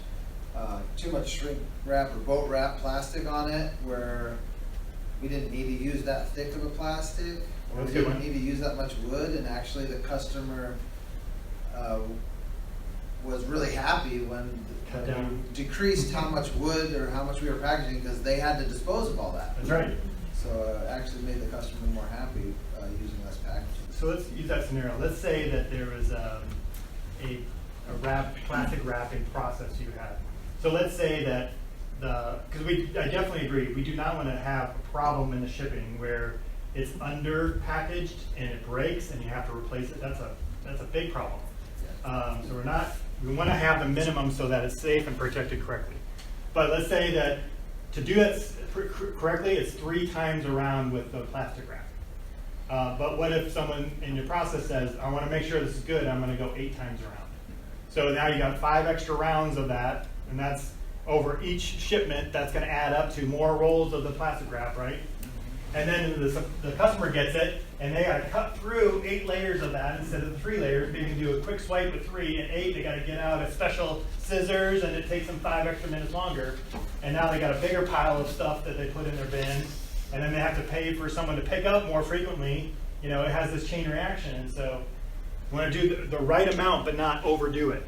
shrink wrap or boat wrap plastic on it, where we didn't need to use that thick of a plastic, or we didn't need to use that much wood, and actually the customer was really happy when we decreased how much wood or how much we were packaging, because they had to dispose of all that. That's right. So it actually made the customer more happy using less packaging. So let's use that scenario. Let's say that there was a plastic wrapping process you had. So let's say that because I definitely agree, we do not want to have a problem in the shipping where it's under packaged and it breaks and you have to replace it. That's a big problem. So we want to have the minimum so that it's safe and protected correctly. But let's say that to do it correctly, it's 3 times around with the plastic wrap. But what if someone in your process says, I want to make sure this is good, I'm going to go 8 times around. So now you got 5 extra rounds of that, and that's over each shipment, that's going to add up to more rolls of the plastic wrap, right? And then the customer gets it, and they got to cut through 8 layers of that instead of 3 layers. They can do a quick swipe with 3 and 8. They got to get out a special scissors, and it takes them 5 extra minutes longer. And now they got a bigger pile of stuff that they put in their bin, and then they have to pay for someone to pick up more frequently. You know, it has this chain reaction, and so you want to do the right amount, but not overdo it.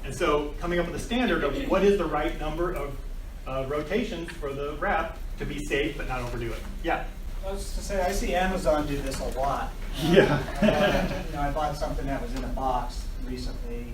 And so coming up with a standard of what is the right number of rotations for the wrap to be safe but not overdo it. Yeah? I was to say, I see Amazon do this a lot. Yeah. I bought something that was in a box recently,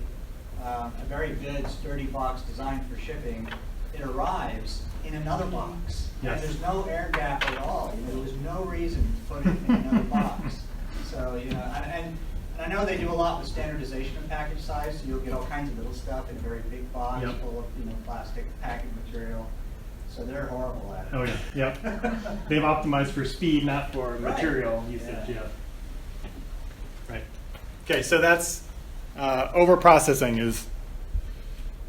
a very good, sturdy box designed for shipping. It arrives in another box. Yes. And there's no air gap at all. There was no reason to put it in another box. So, and I know they do a lot with standardization of package size, so you'll get all kinds of little stuff in a very big box full of plastic packing material. So they're horrible at it. Oh yeah, yep. They've optimized for speed, not for material usage. Yeah. Right. Okay, so that's overprocessing is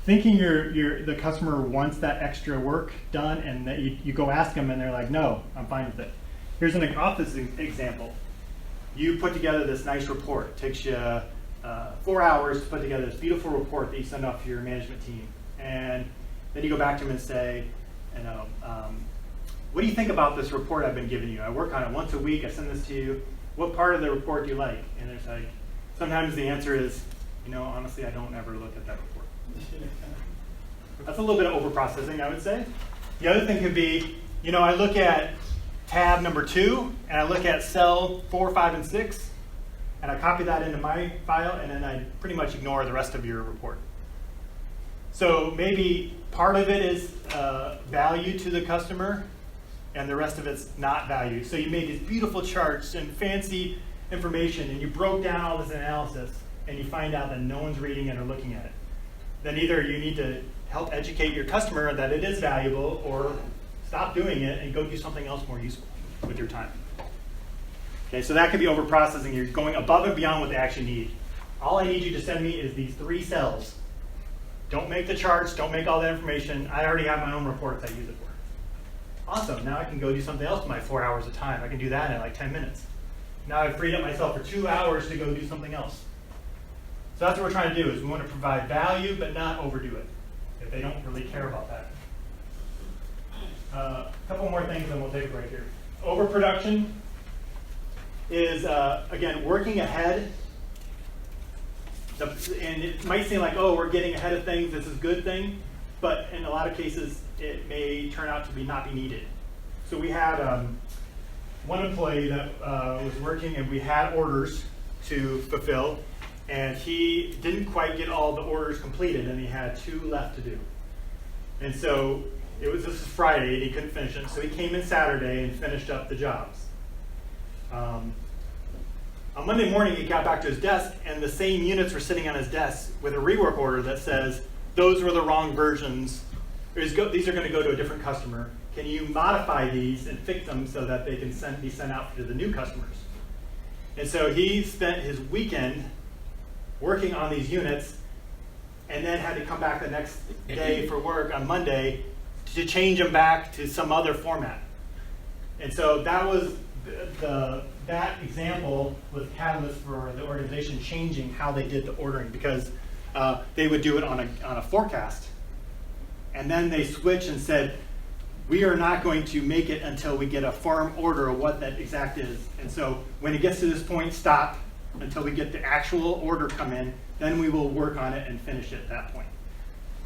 thinking the customer wants that extra work done, and that you go ask them, and they're like, no, I'm fine with it. Here's an office example. You put together this nice report. It takes you 4 hours to put together this beautiful report that you send off to your management team, and then you go back to them and say, what do you think about this report I've been giving you? I work on it once a week. I send this to you. What part of the report do you like? And it's like, sometimes the answer is, honestly, I don't ever look at that report. That's a little bit of overprocessing, I would say. The other thing could be, I look at tab number 2, and I look at cell 4, 5, and 6, and I copy that into my file, and then I pretty much ignore the rest of your report. So maybe part of it is value to the customer, and the rest of it's not value. So you made these beautiful charts and fancy information, and you broke down all this analysis, and you find out that no one's reading it or looking at it. Then either you need to help educate your customer that it is valuable, or stop doing it and go do something else more useful with your time. Okay, so that could be overprocessing. You're going above and beyond what they actually need. All I need you to send me is these 3 cells. Don't make the charts, don't make all that information. I already have my own reports I use it for. Awesome, now I can go do something else in my 4 hours of time. I can do that in like 10 minutes. Now I've freed up myself for 2 hours to go do something else. So that's what we're trying to do, is we want to provide value but not overdo it, if they don't really care about that. A couple more things and we'll take a break here. Overproduction is, again, working ahead. And it might seem like, oh, we're getting ahead of things, this is a good thing, but in a lot of cases, it may turn out to not be needed. So we had one employee that was working, and we had orders to fulfill, and he didn't quite get all the orders completed, and he had 2 left to do. And so this is Friday, and he couldn't finish them, so he came in Saturday and finished up the jobs. On Monday morning, he got back to his desk, and the same units were sitting on his desk with a rework order that says, those were the wrong versions. These are going to go to a different customer. Can you modify these and fix them so that they can be sent out to the new customers? And so he spent his weekend working on these units, and then had to come back the next day for work on Monday to change them back to some other format. And so that was that example was catalyst for the organization changing how they did the ordering, because they would do it on a forecast, and then they switched and said, we are not going to make it until we get a firm order of what that exact is. And so when it gets to this point, stop until we get the actual order come in, then we will work on it and finish it at that point.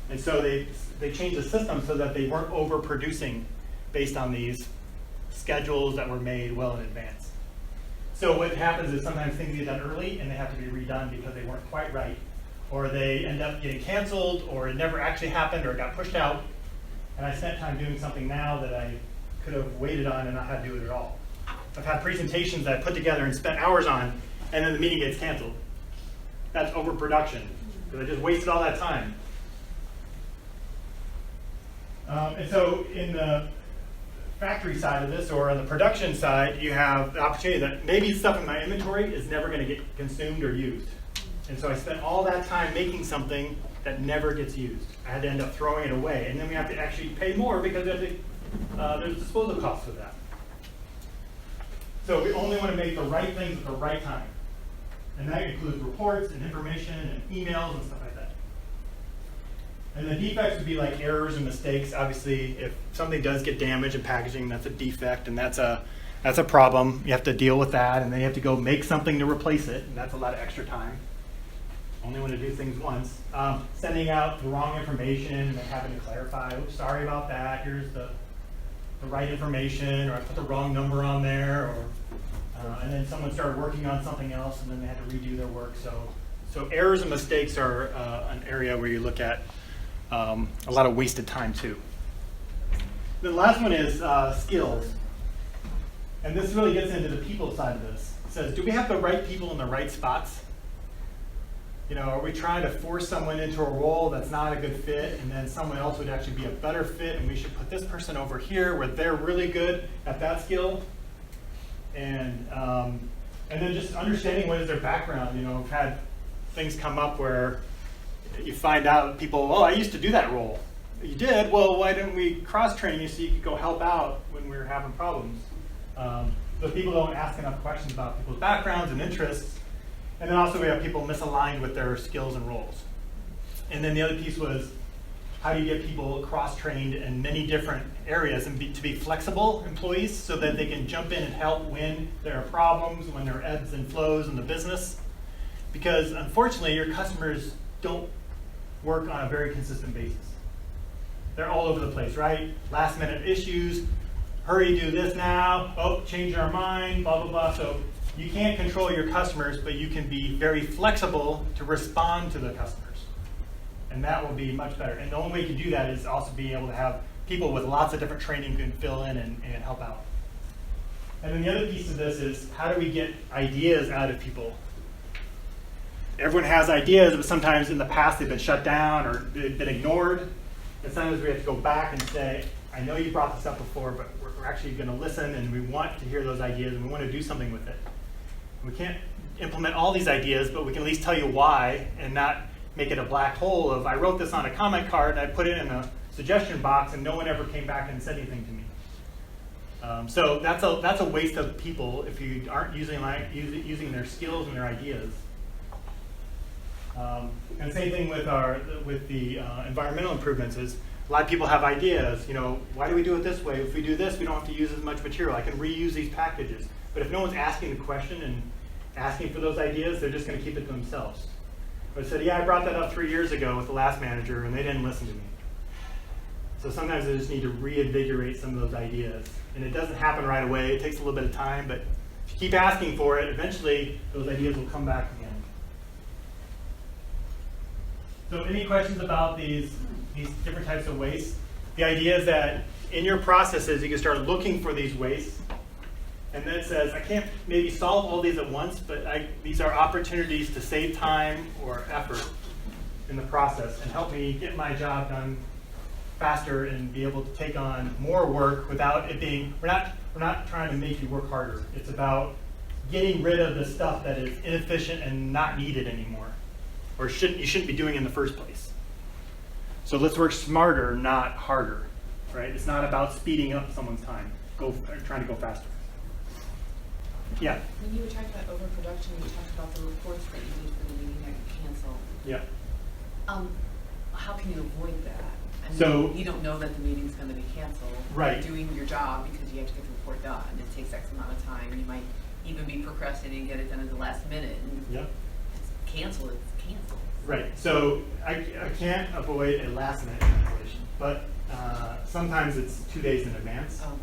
And so they changed the system so that they weren't overproducing based on these schedules that were made well in advance. So what happens is sometimes things get done early and they have to be redone because they weren't quite right, or they end up getting canceled, or it never actually happened, or it got pushed out. And I spent time doing something now that I could have waited on and not had to do it at all. I've had presentations that I put together and spent hours on, and then the meeting gets canceled. That's overproduction, because I just wasted all that time. And so in the factory side of this, or on the production side, you have the opportunity that maybe stuff in my inventory is never going to get consumed or used. And so I spent all that time making something that never gets used. I had to end up throwing it away. And then we have to actually pay more because there's disposal costs with that. So we only want to make the right things at the right time. And that includes reports and information and emails and stuff like that. And the defects would be like errors and mistakes. Obviously, if something does get damaged in packaging, that's a defect, and that's a problem. You have to deal with that, and then you have to go make something to replace it, and that's a lot of extra time. Only want to do things once. Sending out the wrong information and then having to clarify, oops, sorry about that, here's the right information, or I put the wrong number on there, or and then someone started working on something else and then they had to redo their work. So errors and mistakes are an area where you look at a lot of wasted time too. The last one is skills. And this really gets into the people side of this. It says, do we have the right people in the right spots? You know, are we trying to force someone into a role that's not a good fit, and then someone else would actually be a better fit, and we should put this person over here where they're really good at that skill? And then just understanding what is their background. You know, I've had things come up where you find out people, oh, I used to do that role. You did? Well, why didn't we cross-train you so you could go help out when we were having problems? But people don't ask enough questions about people's backgrounds and interests. And then also we have people misaligned with their skills and roles. And then the other piece was, how do you get people cross-trained in many different areas and to be flexible employees so that they can jump in and help when there are problems, when there are ebbs and flows in the business? Because unfortunately, your customers don't work on a very consistent basis. They're all over the place, right? Last minute issues, hurry, do this now, oh, change our mind, blah, blah, blah. So you can't control your customers, but you can be very flexible to respond to the customers. And that will be much better. And the only way you can do that is also being able to have people with lots of different training who can fill in and help out. And then the other piece of this is, how do we get ideas out of people? Everyone has ideas, but sometimes in the past they've been shut down or they've been ignored. And sometimes we have to go back and say, I know you brought this up before, but we're actually going to listen and we want to hear those ideas and we want to do something with it. We can't implement all these ideas, but we can at least tell you why and not make it a black hole of, I wrote this on a comment card and I put it in a suggestion box and no one ever came back and said anything to me. So that's a waste of people if you aren't using their skills and their ideas. And same thing with the environmental improvements is, a lot of people have ideas, you know, why do we do it this way? If we do this, we don't have to use as much material. I can reuse these packages. But if no one's asking the question and asking for those ideas, they're just going to keep it to themselves. But I said, yeah, I brought that up 3 years ago with the last manager, and they didn't listen to me. So sometimes I just need to reinvigorate some of those ideas. And it doesn't happen right away. It takes a little bit of time, but if you keep asking for it, eventually those ideas will come back again. So any questions about these different types of waste? The idea is that in your processes, you can start looking for these wastes. And then it says, I can't maybe solve all these at once, but these are opportunities to save time or effort in the process and help me get my job done faster and be able to take on more work without it being, we're not trying to make you work harder. It's about getting rid of the stuff that is inefficient and not needed anymore, or you shouldn't be doing in the first place. So let's work smarter, not harder, right? It's not about speeding up someone's time, trying to go faster. Yeah? When you were talking about overproduction, you talked about the reports that you need for the meeting that you cancel. Yeah. How can you avoid that? I mean, So you don't know that the meeting's going to be canceled. Right. You're doing your job because you have to get the report done. It takes X amount of time. You might even be procrastinating and get it done at the last minute. And yep. It's canceled. Right. So I can't avoid a last minute cancellation, but sometimes it's 2 days in advance. Oh.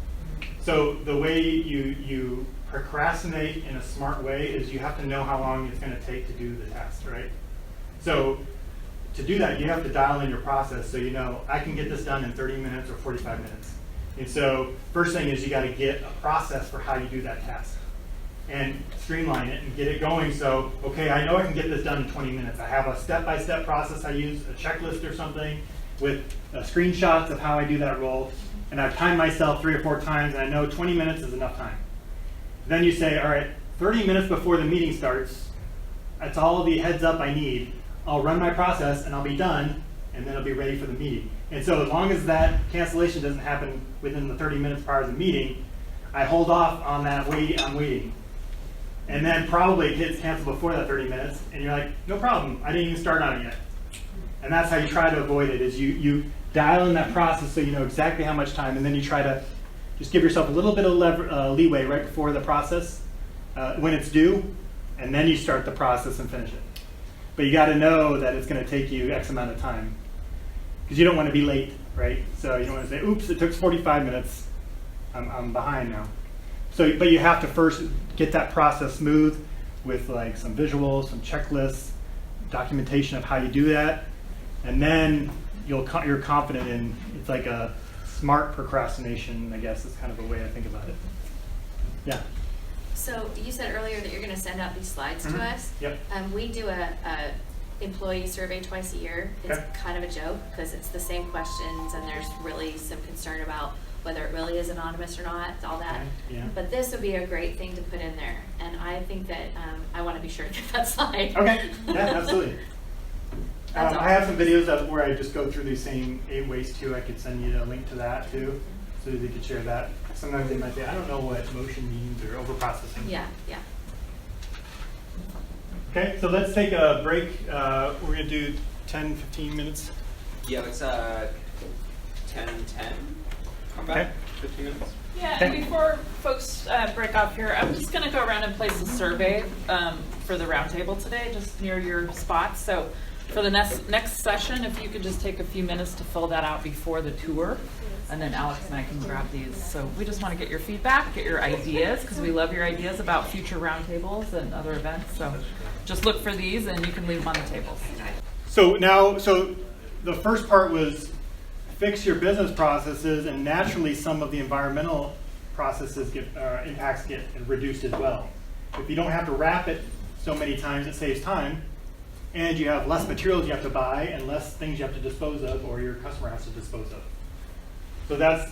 So the way you procrastinate in a smart way is you have to know how long it's going to take to do the test, right? So to do that, you have to dial in your process so you know, I can get this done in 30 minutes or 45 minutes. And so first thing is you got to get a process for how you do that test and streamline it and get it going. So, okay, I know I can get this done in 20 minutes. I have a step-by-step process. I use a checklist or something with screenshots of how I do that role. and I've timed myself 3 or 4 times, and I know 20 minutes is enough time. Then you say, all right, 30 minutes before the meeting starts, that's all the heads up I need. I'll run my process, and I'll be done, and then I'll be ready for the meeting. And so as long as that cancellation doesn't happen within the 30 minutes prior to the meeting, I hold off on that I'm waiting. And then probably it gets canceled before that 30 minutes, and you're like, no problem, I didn't even start on it yet. And that's how you try to avoid it, is you dial in that process so you know exactly how much time, and then you try to just give yourself a little bit of leeway right before the process, when it's due, and then you start the process and finish it. But you got to know that it's going to take you X amount of time, because you don't want to be late, right? So you don't want to say, oops, it took 45 minutes, I'm behind now. So, but you have to first get that process smooth with like some visuals, some checklists, documentation of how you do that, and then you're confident in, it's like a smart procrastination, I guess is kind of a way I think about it. Yeah. So you said earlier that you're going to send out these slides to us. Yep. We do a employee survey twice a year. It's kind of a joke because it's the same questions, and there's really some concern about whether it really is anonymous or not, all that. Yeah. But this would be a great thing to put in there, and I think that I want to be sure to get that slide. Okay. Yeah, absolutely. I have some videos where I just go through these same 8 ways too. I could send you a link to that too, so that you could share that. Sometimes they might say, I don't know what motion means or overprocessing. Yeah, yeah. Okay, so let's take a break. We're going to do 10, 15 minutes. Yeah, it's 10:10. Come back. 15 minutes. Yeah, and before folks break off here, I'm just going to go around and place a survey for the roundtable today, just near your spots. So for the next session, if you could just take a few minutes to fill that out before the tour, and then Alex and I can grab these. So we just want to get your feedback, get your ideas, because we love your ideas about future roundtables and other events. So just look for these, and you can leave them on the tables. So the first part was fix your business processes, and naturally some of the environmental processes impacts get reduced as well. If you don't have to wrap it so many times, it saves time, and you have less materials you have to buy and less things you have to dispose of, or your customer has to dispose of. So that's,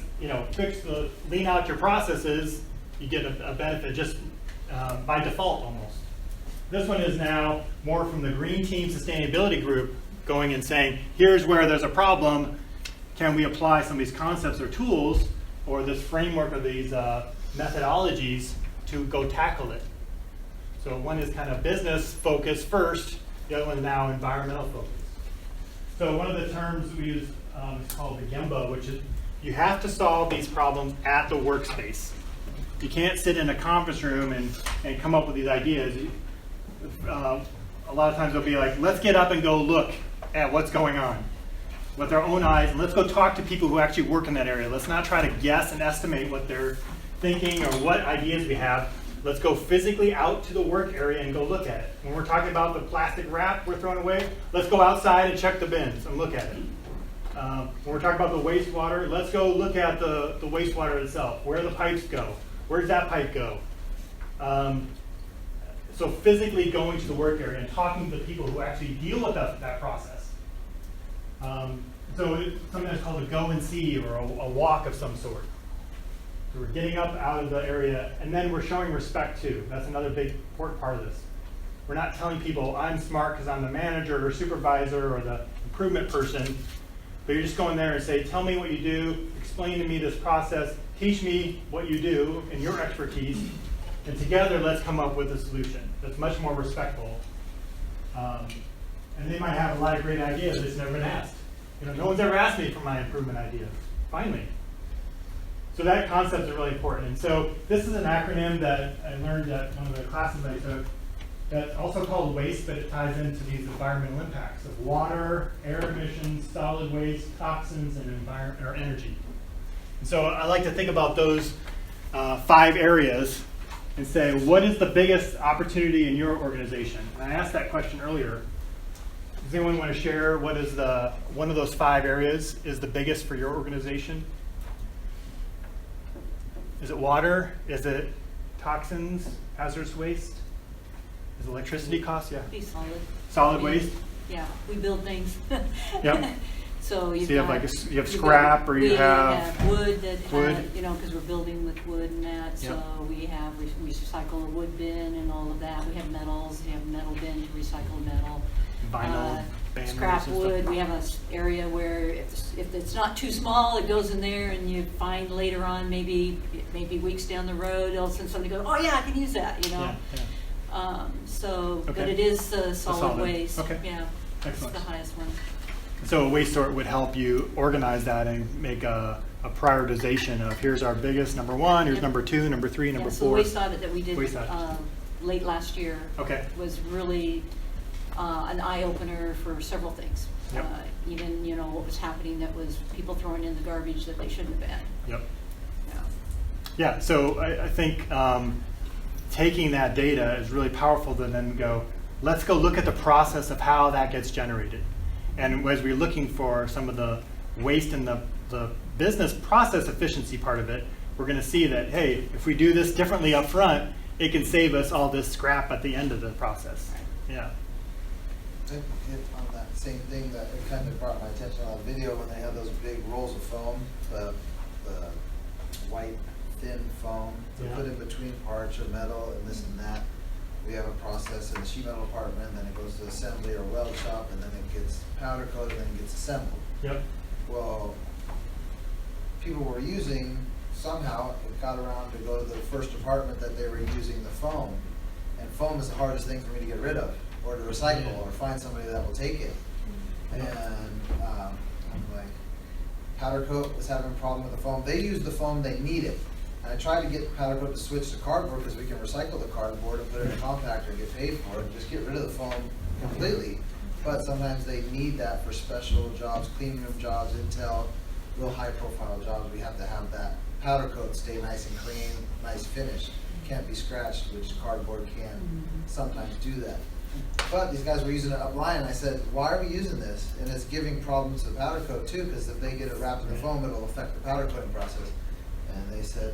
lean out your processes, you get a benefit just by default almost. This one is now more from the Green Team Sustainability Group going and saying, here's where there's a problem. Can we apply some of these concepts or tools or this framework of these methodologies to go tackle it? So one is kind of business focused first, the other one is now environmental focused. So one of the terms we use is called the Gemba, which is you have to solve these problems at the workspace. You can't sit in a conference room and come up with these ideas. A lot of times they'll be like, let's get up and go look at what's going on with our own eyes, and let's go talk to people who actually work in that area. Let's not try to guess and estimate what they're thinking or what ideas we have. Let's go physically out to the work area and go look at it. When we're talking about the plastic wrap we're throwing away, let's go outside and check the bins and look at it. When we're talking about the wastewater, let's go look at the wastewater itself. Where do the pipes go? Where does that pipe go? So physically going to the work area and talking to the people who actually deal with that process. So it's something that's called a go and see, or a walk of some sort. So we're getting up out of the area, and then we're showing respect too. That's another big important part of this. We're not telling people I'm smart because I'm the manager or supervisor or the improvement person, but you're just going there and say, tell me what you do, explain to me this process, teach me what you do and your expertise, and together let's come up with a solution that's much more respectful. And they might have a lot of great ideas that's never been asked. No one's ever asked me for my improvement idea. Finally. So that concept is really important. And so this is an acronym that I learned at one of the classes I took that's also called WASTE, but it ties into these environmental impacts of water, air emissions, solid waste, toxins, and energy. And so I like to think about those 5 areas and say, what is the biggest opportunity in your organization? And I asked that question earlier. Does anyone want to share what is one of those 5 areas is the biggest for your organization? Is it water? Is it toxins, hazardous waste? Is electricity costs? Yeah. Be solid. Solid waste? Yeah, we build things. Yep. So you've you have got- like you have you've scrap, got- or you we have wood that wood. you know, because we're building with wood and that. So we have we recycle a wood bin and all of that. We have metals. We have a metal bin to recycle metal. Vinyl banners Scrap and wood. stuff. We have an area where if it's not too small, it goes in there, and you find later on, maybe weeks down the road, all of a sudden somebody goes, oh yeah, I can use that. You know. So, but Okay. it is solid solid. waste. Okay. Yeah. Excellent. It's the highest one. So a waste sort would help you organize that and make a prioritization of here's our biggest number one, here's number two, number three, number So four. the waste audit that we did Waste audit. late last year was really an eye-opener for several things. Yep. Even, you know, what was happening that was people throwing in the garbage that they shouldn't have been. Yep. Yeah. Yeah, so I think taking that data is really powerful to then go, let's go look at the process of how that gets generated. And as we're looking for some of the waste in the business process efficiency part of it, we're going to see that, hey, if we do this differently up front, it can save us all this scrap at the end of the process. Yeah. It on that same thing that it kind of brought my attention on the video when they have those big rolls of foam, the white thin foam to put in between parts or metal and this and that. We have a process in the sheet metal department, then it goes to assembly or weld shop, and then it gets powder coated, and then it gets assembled. Yep. Well, people were using, somehow it got around to go to the first department that they were using the foam. And foam is the hardest thing for me to get rid of, or to recycle, or find somebody that will take it. And I'm like, powder coat was having a problem with the foam. They use the foam, they need it. And I tried to get powder coat to switch to cardboard because we can recycle the cardboard and put it in a compactor and get paid for it, and just get rid of the foam completely. But sometimes they need that for special jobs, clean room jobs, Intel, real high profile jobs. We have to have that powder coat stay nice and clean, nice finish. Can't be scratched, which cardboard can sometimes do that. But these guys were using it up line, and I said, why are we using this? And it's giving problems to the powder coat too, because if they get it wrapped in the foam, it'll affect the powder coating process. And they said,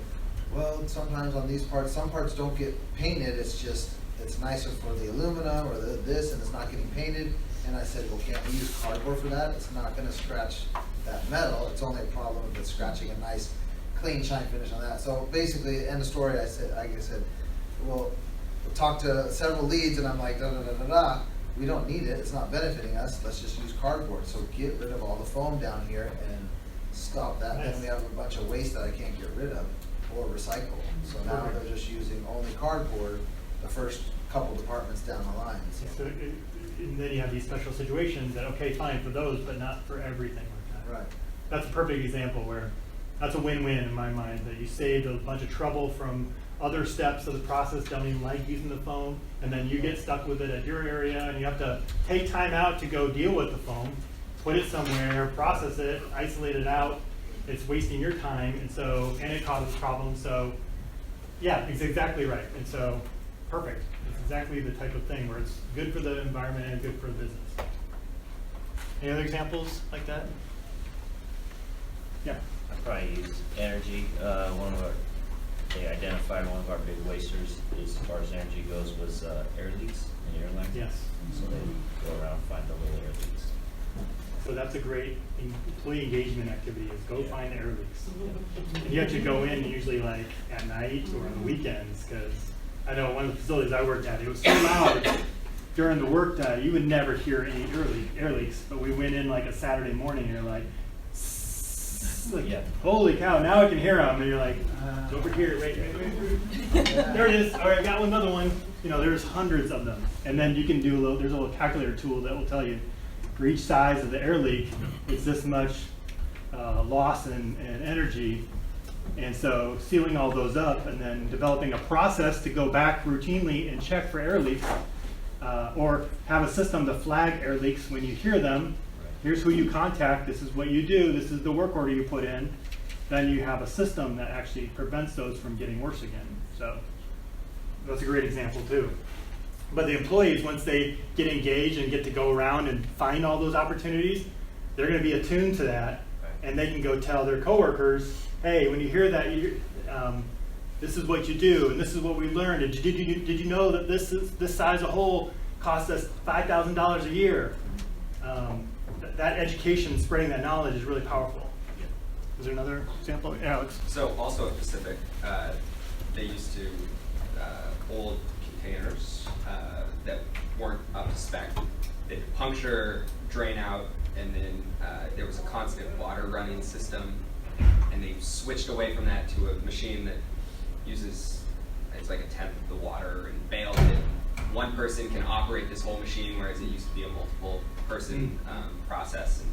well, sometimes on these parts, some parts don't get painted, it's just, it's nicer for the aluminum or this, and it's not getting painted. And I said, well, can't we use cardboard for that? It's not gonna scratch that metal, it's only a problem if it's scratching a nice, clean shine finish on that. So basically, end of story, I said, well, we talked to several leads, and I'm like, we don't need it, it's not benefiting us, let's just use cardboard. So get rid of all the foam down here and stop that. Nice. Then we have a bunch of waste that I can't get rid of or recycle. So now they're just using only cardboard the first couple departments down the line. So, and then you have these special situations that, okay, fine for those, but not for everything like that. Right. That's a perfect example where that's a win-win in my mind, that you saved a bunch of trouble from other steps of the process, don't even like using the foam, and then you get stuck with it at your area, and you have to take time out to go deal with the foam, put it somewhere, process it, isolate it out. It's wasting your time, and it causes problems. So, yeah, it's exactly right. And so, perfect. It's exactly the type of thing where it's good for the environment and good for the business. Any other examples like that? Yeah. I probably use energy. They identified one of our big wasters as far as energy goes was air leaks in airlines. Yes. So they go around and find the little air leaks. So that's a great employee engagement activity, is go find air leaks. And you have to go in usually like at night or on the weekends, because I know one of the facilities I worked at, it was so loud during the work day, you would never hear any air leaks. But we went in like a Saturday morning, and you're like, holy cow, now I can hear them. And you're like, over here, wait. There it is. All right, got another one. You know, there's hundreds of them. And then you can do there's a little calculator tool that will tell you, for each size of the air leak, it's this much loss in energy. And so sealing all those up and then developing a process to go back routinely and check for air leaks, or have a system to flag air leaks when you hear them. Here's who you contact, this is what you do, this is the work order you put in. Then you have a system that actually prevents those from getting worse again. So that's a great example too. But the employees, once they get engaged and get to go around and find all those opportunities, they're going to be attuned to that, and they can go tell their coworkers, hey, when you hear that, this is what you do, and this is what we learned. Did you know that this size of hole costs us $5,000 a year? that education, spreading that knowledge is really powerful. Is there another example? Alex? So also at Pacific, they used to hold containers that weren't up to spec. They'd puncture, drain out, and then there was a constant water running system, and they switched away from that to a machine that uses, it's like a tenth of the water, and baled it. One person can operate this whole machine, whereas it used to be a multiple person process.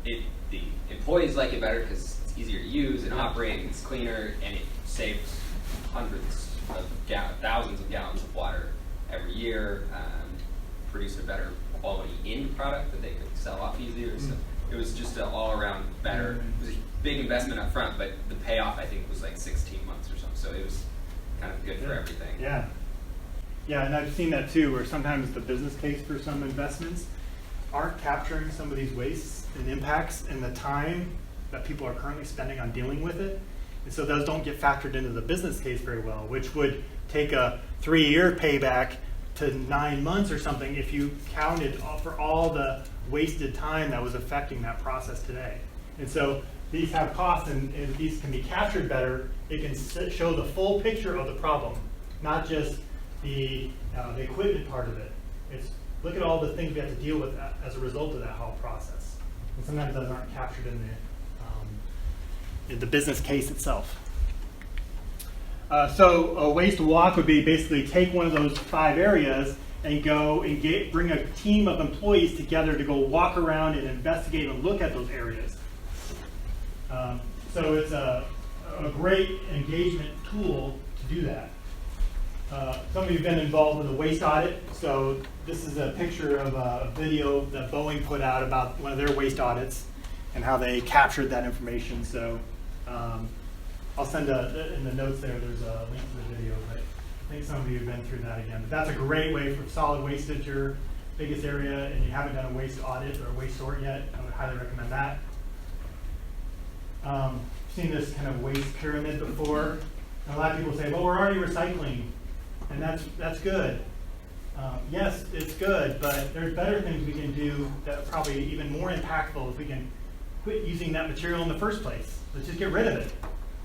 And the employees like it better because it's easier to use and operate, and it's cleaner, and it saves hundreds of thousands of gallons of water every year, produce a better quality end product that they could sell off easier. So it was just an all-around better. It was a big investment up front, but the payoff I think was like 16 months or something. So it was kind of good for everything. Yeah. Yeah, and I've seen that too, where sometimes the business case for some investments aren't capturing some of these wastes and impacts and the time that people are currently spending on dealing with it. And so those don't get factored into the business case very well, which would take a 3-year payback to 9 months or something if you counted for all the wasted time that was affecting that process today. And so these have costs, and if these can be captured better, it can show the full picture of the problem, not just the equipment part of it. It's look at all the things we have to deal with as a result of that whole process. And sometimes those aren't captured in the business case itself. So a waste walk would be basically take one of those 5 areas and go and bring a team of employees together to go walk around and investigate and look at those areas. So it's a great engagement tool to do that. Some of you have been involved with a waste audit. So this is a picture of a video that Boeing put out about one of their waste audits and how they captured that information. So I'll send in the notes there's a link to the video, but I think some of you have been through that again. But that's a great way for solid waste at your biggest area, and you haven't done a waste audit or a waste sort yet, I would highly recommend that. Seen this kind of waste pyramid before. And a lot of people say, well, we're already recycling, and that's good. Yes, it's good, but there's better things we can do that are probably even more impactful if we can quit using that material in the first place. Let's just get rid of it.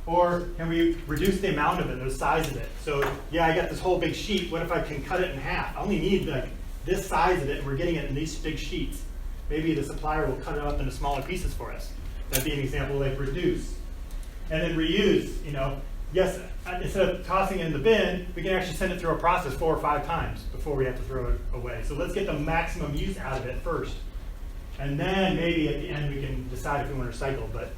Or can we reduce the amount of it, the size of it? So yeah, I got this whole big sheet. What if I can cut it in half? I only need like this size of it, and we're getting it in these big sheets. Maybe the supplier will cut it up into smaller pieces for us. That'd be an example, like reduce. And then reuse, yes, instead of tossing it in the bin, we can actually send it through a process 4 or 5 times before we have to throw it away. So let's get the maximum use out of it first. And then maybe at the end we can decide if we want to recycle. But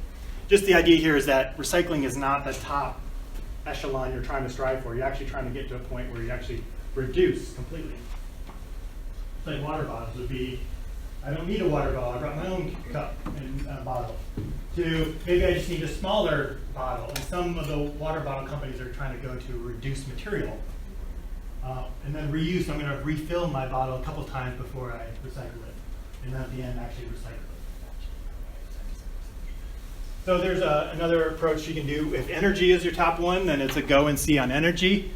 just the idea here is that recycling is not the top echelon you're trying to strive for. You're actually trying to get to a point where you actually reduce completely. Like water bottles would be, I don't need a water bottle, I brought my own cup and bottle. To maybe I just need a smaller bottle. And some of the water bottle companies are trying to go to reduce material. And then reuse, I'm going to refill my bottle a couple times before I recycle it. And then at the end actually recycle it. So there's another approach you can do. If energy is your top one, then it's a go and see on energy.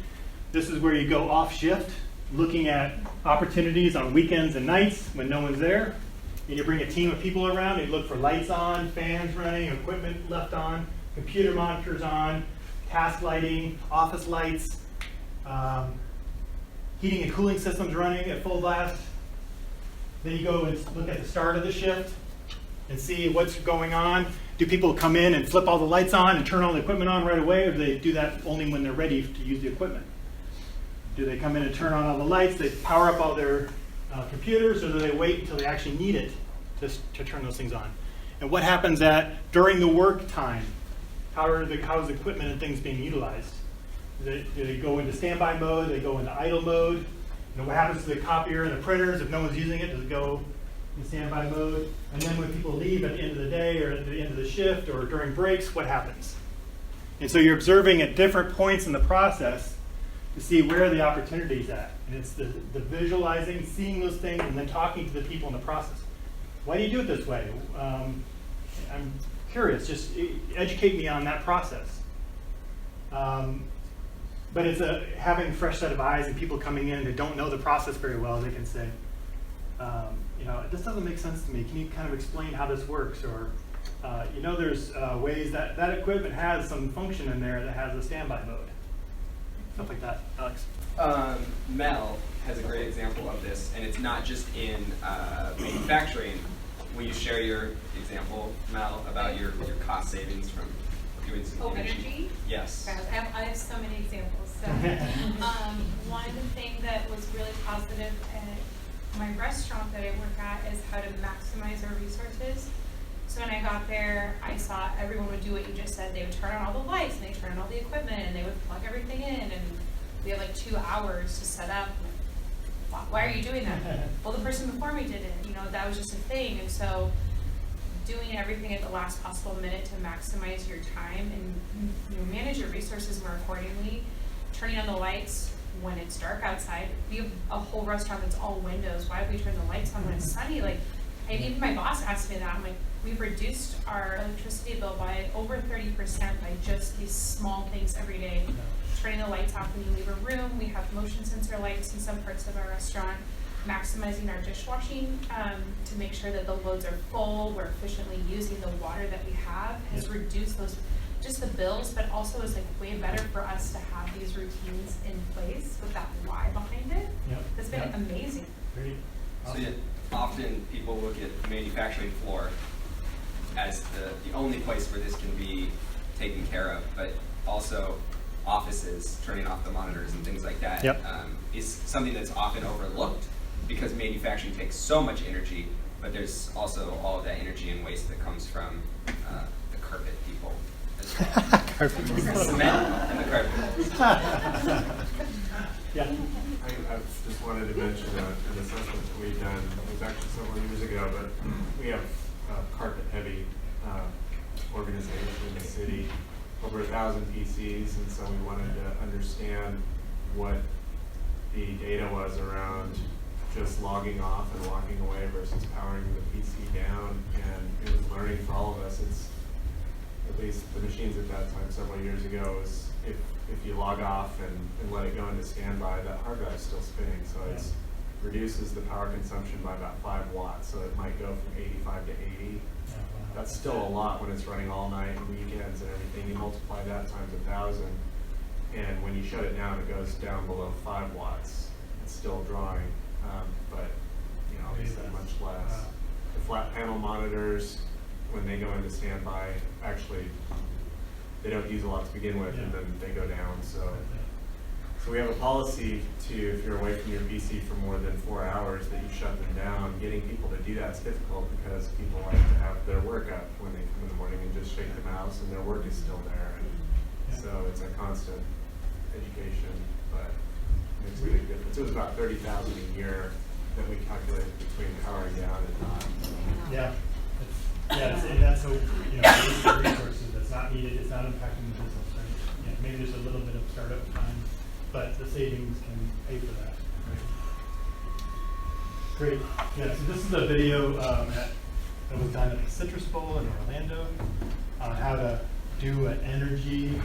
This is where you go off shift, looking at opportunities on weekends and nights when no one's there. And you bring a team of people around and you look for lights on, fans running, equipment left on, computer monitors on, task lighting, office lights, heating and cooling systems running at full blast. Then you go and look at the start of the shift and see what's going on. Do people come in and flip all the lights on and turn all the equipment on right away, or do they do that only when they're ready to use the equipment? Do they come in and turn on all the lights, they power up all their computers, or do they wait until they actually need it to turn those things on? And what happens during the work time? How's the equipment and things being utilized? Do they go into standby mode? Do they go into idle mode? What happens to the copier and the printers if no one's using it? Does it go in standby mode? And then when people leave at the end of the day or at the end of the shift or during breaks, what happens? And so you're observing at different points in the process to see where the opportunity is at. And it's the visualizing, seeing those things, and then talking to the people in the process. Why do you do it this way? I'm curious. Just educate me on that process. But it's having a fresh set of eyes and people coming in who don't know the process very well. They can say, this doesn't make sense to me. Can you kind of explain how this works? Or, there's ways that that equipment has some function in there that has a standby mode. Stuff like that. Alex? Mel has a great example of this, and it's not just in manufacturing. Will you share your example, Mel, about your cost savings from doing some energy? Yes. I have so many examples. So, one thing that was really positive at my restaurant that I work at is how to maximize our resources. So when I got there, I saw everyone would do what you just said. They would turn on all the lights, and they turn on all the equipment, and they would plug everything in, and we had like 2 hours to set up. Why are you doing that? Well, the person before me did it. That was just a thing. And so doing everything at the last possible minute to maximize your time and manage your resources more accordingly. Turning on the lights when it's dark outside. We have a whole restaurant that's all windows. Why do we turn the lights on when it's sunny? Even my boss asked me that. I'm like, we've reduced our electricity bill by over 30% by just these small things every day. Turning the lights off when you leave a room. We have motion sensor lights in some parts of our restaurant. Maximizing our dishwashing to make sure that the loads are full. We're efficiently using the water that we have. Has reduced just the bills, but also is way better for us to have these routines in place with that why behind it. It's been amazing. Great. Awesome. So often people look at the manufacturing floor as the only place where this can be taken care of, but also offices, turning off the monitors and things like that is something that's often overlooked because manufacturing takes so much energy, but there's also all of that energy and waste that comes from the carpet people as well. Cement and the carpet. I just wanted to mention an assessment that we've done. It was actually several years ago, but we have a carpet-heavy organization in the city, over 1,000 PCs, and so we wanted to understand what the data was around just logging off and walking away versus powering the PC down, and it was learning for all of us. It's, at least the machines at that time several years ago, is if you log off and let it go into standby, that hard drive is still spinning, so it reduces the power consumption by about 5 watts, so it might go from 85 to 80. That's still a lot when it's running all night and weekends and everything. You multiply that times 1,000, and when you shut it down, it goes down below 5 watts. It's still drawing, but obviously much less. The flat panel monitors, when they go into standby, actually they don't use a lot to begin with, and then they go down. So we have a policy to, if you're away from your PC for more than 4 hours, that you shut them down. Getting people to do that is difficult because people like to have their work up when they come in the morning and just shake the mouse, and their work is still there. And so it's a constant education, but it makes a big difference. It was about 30,000 a year that we calculated between powering down and not. And that's so the resources that's not needed. It's not impacting the business. Right? Maybe there's a little bit of startup time, but the savings can pay for that. Right? Great. Yeah. So this is a video that was done at the Citrus Bowl in Orlando on how to do an energy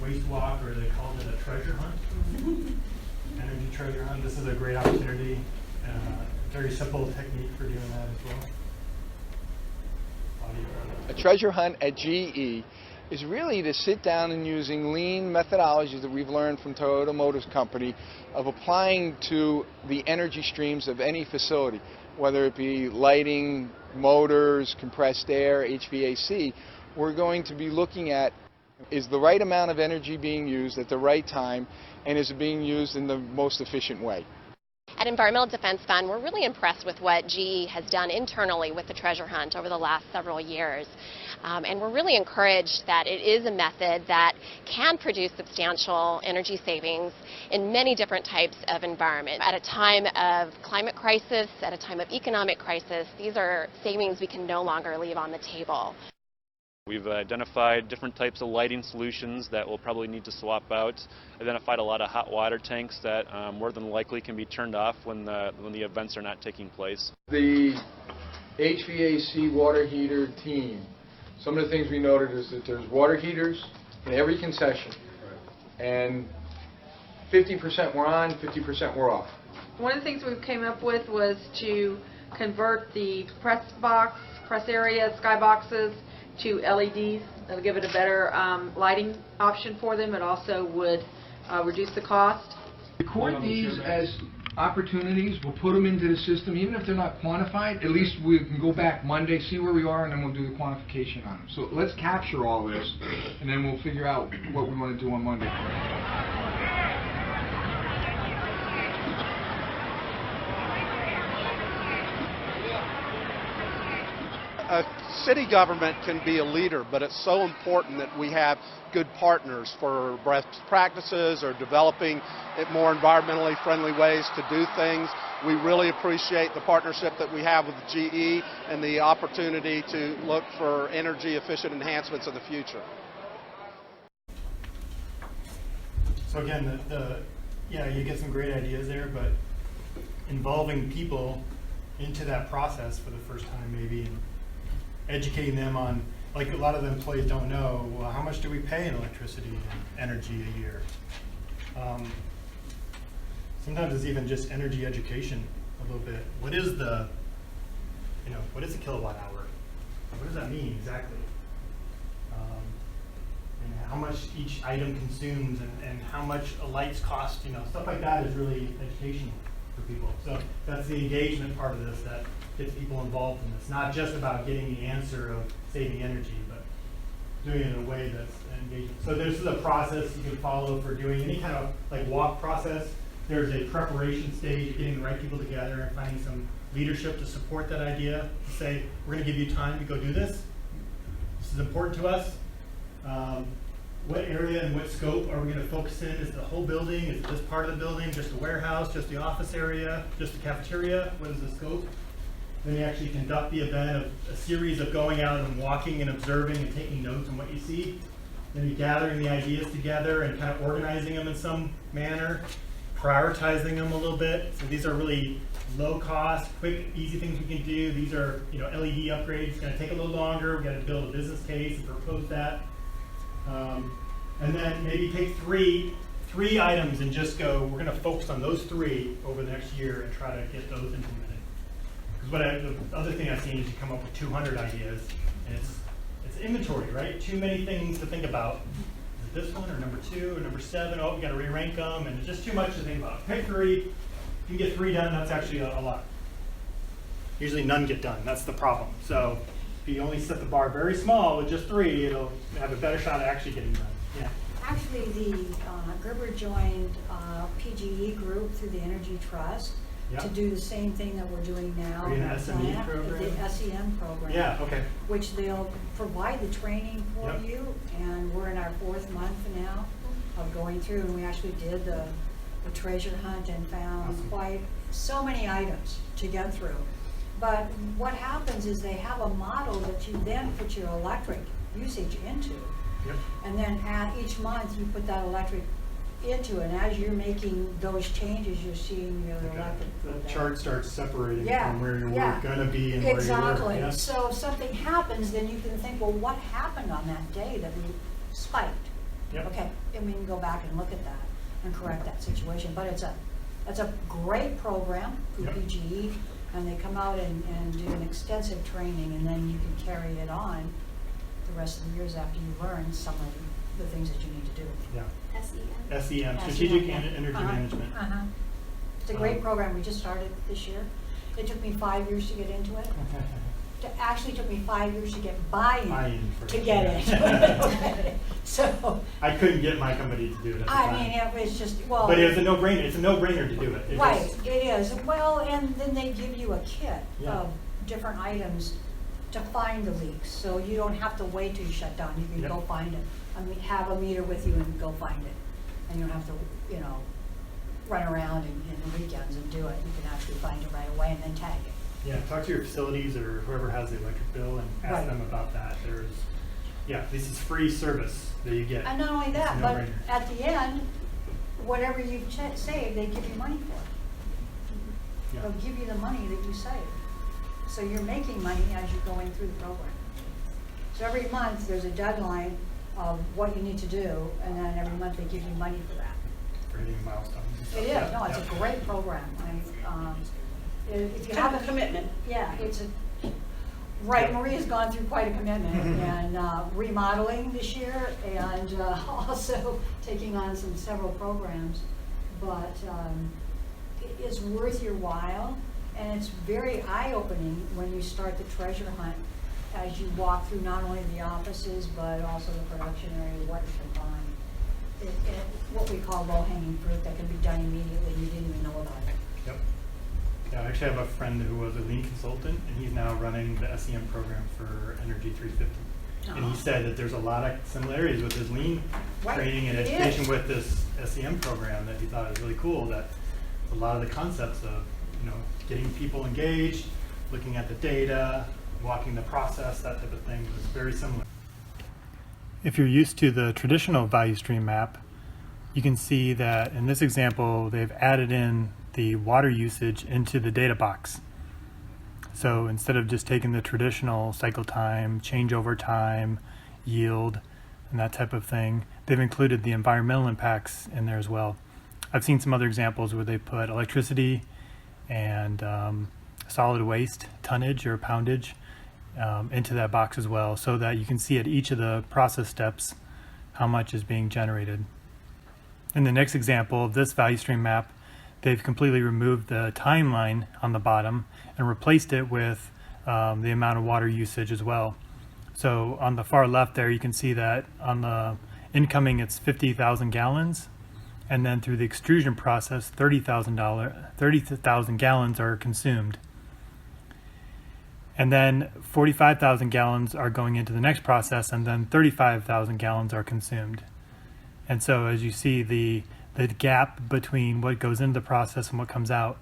waste walk, or they called it a treasure hunt. Energy treasure hunt. This is a great opportunity. Very simple technique for doing that as well. A treasure hunt at GE is really to sit down and using lean methodologies that we've learned from Toyota Motors Company of applying to the energy streams of any facility, whether it be lighting, motors, compressed air, HVAC. We're going to be looking at, is the right amount of energy being used at the right time, and is it being used in the most efficient way? At Environmental Defense Fund, we're really impressed with what GE has done internally with the treasure hunt over the last several years. And we're really encouraged that it is a method that can produce substantial energy savings in many different types of environments. At a time of climate crisis, at a time of economic crisis, these are savings we can no longer leave on the table. We've identified different types of lighting solutions that we'll probably need to swap out. Identified a lot of hot water tanks that more than likely can be turned off when the events are not taking place. The HVAC water heater team, some of the things we noted is that there's water heaters in every concession, and 50% were on, 50% were off. One of the things we came up with was to convert the press area, skyboxes to LEDs. That'll give it a better lighting option for them. It also would reduce the cost. Record these as opportunities. We'll put them into the system, even if they're not quantified. At least we can go back Monday, see where we are, and then we'll do the quantification on them. So let's capture all this, and then we'll figure out what we want to do on Monday. City government can be a leader, but it's so important that we have good partners for best practices or developing more environmentally friendly ways to do things. We really appreciate the partnership that we have with GE and the opportunity to look for energy efficient enhancements in the future. So again, yeah, you get some great ideas there, but involving people into that process for the first time maybe, and educating them on, like a lot of the employees don't know, well, how much do we pay in electricity and energy a year? Sometimes it's even just energy education a little bit. What is the, what is a kilowatt hour? What does that mean exactly? And how much each item consumes, and how much lights cost, stuff like that is really educational for people. So that's the engagement part of this that gets people involved in this. Not just about getting the answer of saving energy, but doing it in a way that's engaging. So this is a process you can follow for doing any kind of like walk process. There's a preparation stage, getting the right people together and finding some leadership to support that idea, to say, we're going to give you time to go do this. This is important to us. What area and what scope are we going to focus in? Is it the whole building? Is it this part of the building? Just the warehouse? Just the office area? Just the cafeteria? What is the scope? Then you actually conduct the event of a series of going out and walking and observing and taking notes on what you see. Then you're gathering the ideas together and kind of organizing them in some manner, prioritizing them a little bit. So these are really low cost, quick, easy things we can do. These are LED upgrades. It's going to take a little longer. We've got to build a business case and propose that. And then maybe take three items and just go, we're going to focus on those three over the next year and try to get those implemented. Because the other thing I've seen is you come up with 200 ideas, and it's inventory, right? Too many things to think about. Is it this one or number 2 or number 7? Oh, we got to re-rank them, and it's just too much to think about. Pick 3. If you get 3 done, that's actually a lot. Usually none get done. That's the problem. So if you only set the bar very small with just 3, it'll have a better shot at actually getting done. Yeah. Actually, the Gerber joined PGE group through the Energy Trust to do the same thing that we're doing now. Are you in the SME program? The SEM program. Yeah, okay. Which they'll provide the training for you, and we're in our 4th month now of going through, and we actually did the treasure hunt and found quite so many items to get through. But what happens is they have a model that you then put your electric usage into. Yep. And then at each month you put that electric into it, and as you're making those changes, you're seeing your electric. The chart starts separating from where you're going to be and exactly. where you were. So if something happens, then you can think, well, what happened on that day that we spiked? Yep. Okay, and we can go back and look at that and correct that situation. But it's a great program through PGE, and they come out and do an extensive training, and then you can carry it on the rest of the years after you learn some of the things that you need to do. Yeah. SEM. Strategic Energy Management. It's a great program. We just started this year. It took me 5 years to get into it. It actually took me 5 years to get buy-in to get it. So I couldn't get my company to do it at the time. I mean, it was just, well. But it's a no-brainer. It's a no-brainer to do it. Right, it is. Well, and then they give you a kit of different items to find the leaks, so you don't have to wait till you shut down. You can go find it. I mean, have a meter with you and go find it, and you don't have to, run around in the weekends and do it. You can actually find it right away and then tag it. Yeah, talk to your facilities or whoever has the electric bill and ask them about that. This is free service that you get. And not only that, but at the end, whatever you've saved, they give you money for it. They'll give you the money that you saved. So you're making money as you're going through the program. So every month there's a deadline of what you need to do, and then every month they give you money for that. For hitting milestones. It is. No, it's a great program. if you Kind of have a commitment. Yeah, it's a, right, Maria's gone through quite a commitment and remodeling this year and also taking on several programs. But it's worth your while, and it's very eye-opening when you start the treasure hunt as you walk through not only the offices but also the production area, what you can find. What we call low-hanging fruit that can be done immediately, you didn't even know about it. Yep. Yeah, I actually have a friend who was a lean consultant, and he's now running the SEM program for Energy 350. And he said that there's a lot of similarities with his lean training and education with this SEM program that he thought was really cool, that a lot of the concepts of, getting people engaged, looking at the data, walking the process, that type of thing was very similar. If you're used to the traditional value stream map, you can see that in this example, they've added in the water usage into the data box. So instead of just taking the traditional cycle time, changeover time, yield, and that type of thing, they've included the environmental impacts in there as well. I've seen some other examples where they put electricity and solid waste tonnage or poundage into that box as well, so that you can see at each of the process steps how much is being generated. In the next example of this value stream map, they've completely removed the timeline on the bottom and replaced it with the amount of water usage as well. So on the far left there, you can see that on the incoming it's 50,000 gallons, and then through the extrusion process 30,000 gallons are consumed. And then 45,000 gallons are going into the next process, and then 35,000 gallons are consumed. And so as you see, the gap between what goes into the process and what comes out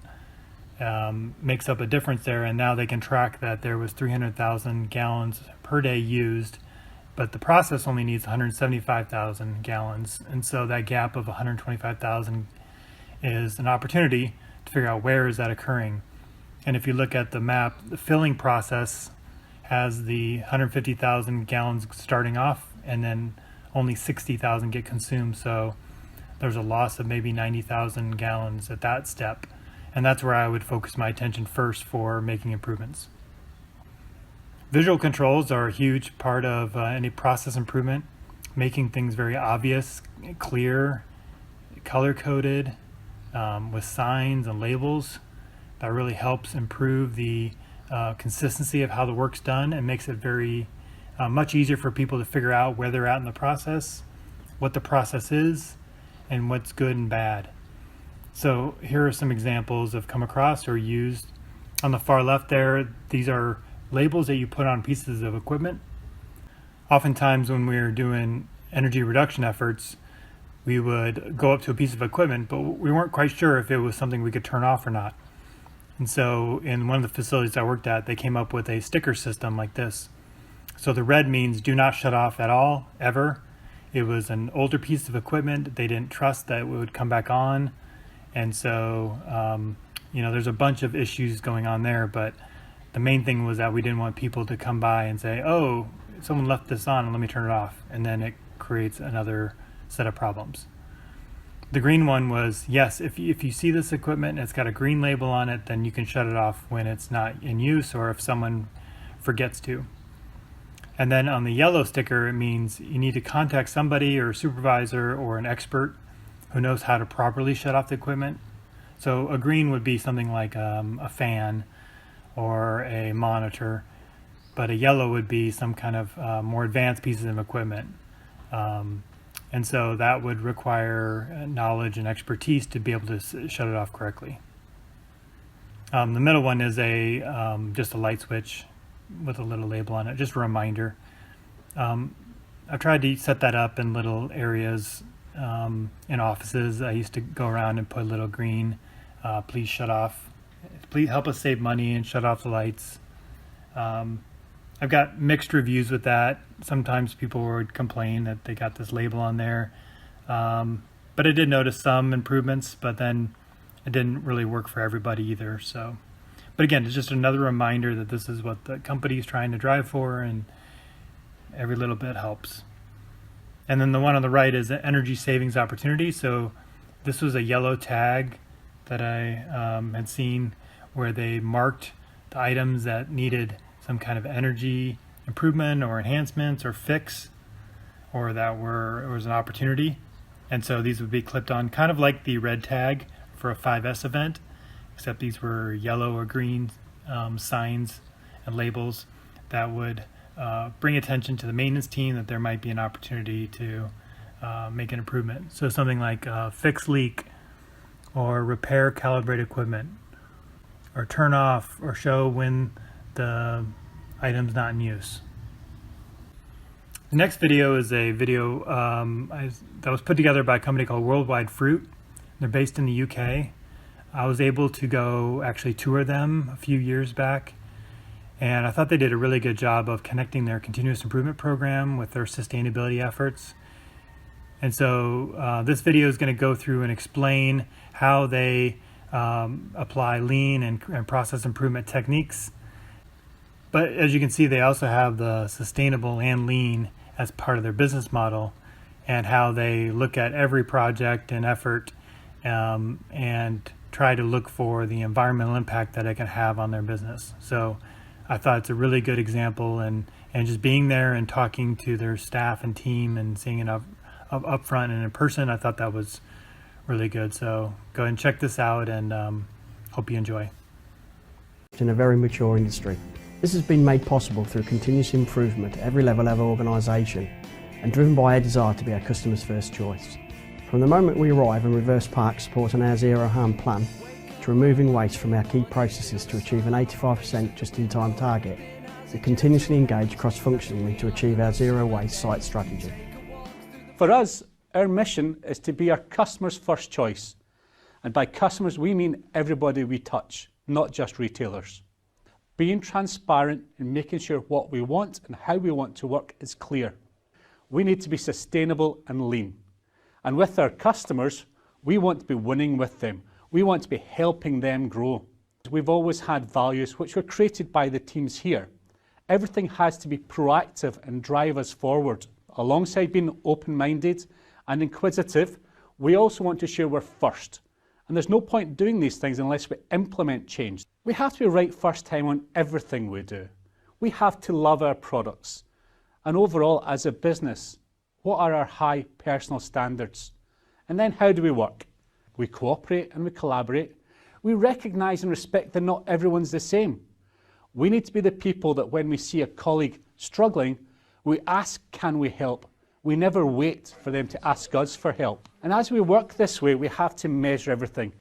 makes up a difference there, and now they can track that there was 300,000 gallons per day used, but the process only needs 175,000 gallons, and so that gap of 125,000 is an opportunity to figure out where is that occurring. And if you look at the map, the filling process has the 150,000 gallons starting off, and then only 60,000 get consumed, so there's a loss of maybe 90,000 gallons at that step. And that's where I would focus my attention first for making improvements. Visual controls are a huge part of any process improvement, making things very obvious, clear, color-coded, with signs and labels. That really helps improve the consistency of how the work's done and makes it very much easier for people to figure out where they're at in the process, what the process is, and what's good and bad. So here are some examples I've come across or used. On the far left there, these are labels that you put on pieces of equipment. Oftentimes when we're doing energy reduction efforts, we would go up to a piece of equipment, but we weren't quite sure if it was something we could turn off or not. And so in one of the facilities I worked at, they came up with a sticker system like this. So the red means do not shut off at all, ever. It was an older piece of equipment. They didn't trust that it would come back on. And so, there's a bunch of issues going on there, but the main thing was that we didn't want people to come by and say, oh, someone left this on, let me turn it off. And then it creates another set of problems. The green one was, yes, if you see this equipment and it's got a green label on it, then you can shut it off when it's not in use or if someone forgets to. And then on the yellow sticker, it means you need to contact somebody or a supervisor or an expert who knows how to properly shut off the equipment. So a green would be something like a fan or a monitor, but a yellow would be some kind of more advanced pieces of equipment. And so that would require knowledge and expertise to be able to shut it off correctly. The middle one is just a light switch with a little label on it, just a reminder. I've tried to set that up in little areas in offices. I used to go around and put a little green, please shut off, please help us save money and shut off the lights. I've got mixed reviews with that. Sometimes people would complain that they got this label on there. But I did notice some improvements, but then it didn't really work for everybody either. So, but again, it's just another reminder that this is what the company is trying to drive for, and every little bit helps. And then the one on the right is the energy savings opportunity. So this was a yellow tag that I had seen where they marked the items that needed some kind of energy improvement or enhancements or fix, or that was an opportunity. And so these would be clipped on, kind of like the red tag for a 5S event, except these were yellow or green signs and labels that would bring attention to the maintenance team that there might be an opportunity to make an improvement. So something like fix leak, or repair calibrate equipment, or turn off or show when the item's not in use. The next video is a video that was put together by a company called Worldwide Fruit. They're based in the UK. I was able to go actually tour them a few years back, and I thought they did a really good job of connecting their continuous improvement program with their sustainability efforts. And so this video is going to go through and explain how they apply lean and process improvement techniques. But as you can see, they also have the sustainable and lean as part of their business model, and how they look at every project and effort and try to look for the environmental impact that it can have on their business. So I thought it's a really good example, and just being there and talking to their staff and team and seeing it up front and in person, I thought that was really good. So go ahead and check this out, and hope you enjoy. In a very mature industry. This has been made possible through continuous improvement at every level of our organisation, and driven by our desire to be our customers' first choice. From the moment we arrive and Reverse Park support on our zero harm plan, to removing waste from our key processes to achieve an 85% just-in-time target, we continuously engage cross-functionally to achieve our zero waste site strategy. For us, our mission is to be our customers' first choice. And by customers, we mean everybody we touch, not just retailers. Being transparent and making sure what we want and how we want to work is clear. We need to be sustainable and lean. And with our customers, we want to be winning with them. We want to be helping them grow. We've always had values which were created by the teams here. Everything has to be proactive and drive us forward. Alongside being open-minded and inquisitive, we also want to share we're first. And there's no point doing these things unless we implement change. We have to be right first time on everything we do. We have to love our products. And overall, as a business, what are our high personal standards? And then how do we work? We cooperate and we collaborate. We recognise and respect that not everyone's the same. We need to be the people that when we see a colleague struggling, we ask, can we help? We never wait for them to ask us for help. And as we work this way, we have to measure everything.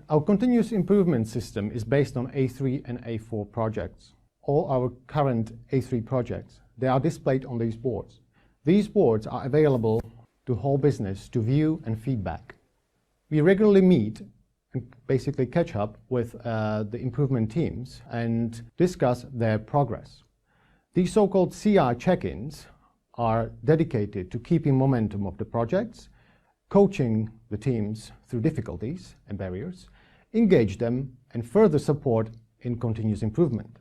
Our continuous improvement system is based on A3 and A4 projects. All our current A3 projects, they are displayed on these boards. These boards are available to whole business to view and feedback. We regularly meet and basically catch up with the improvement teams and discuss their progress. These so-called CR check-ins are dedicated to keeping momentum of the projects, coaching the teams through difficulties and barriers, engage them, and further support in continuous improvement.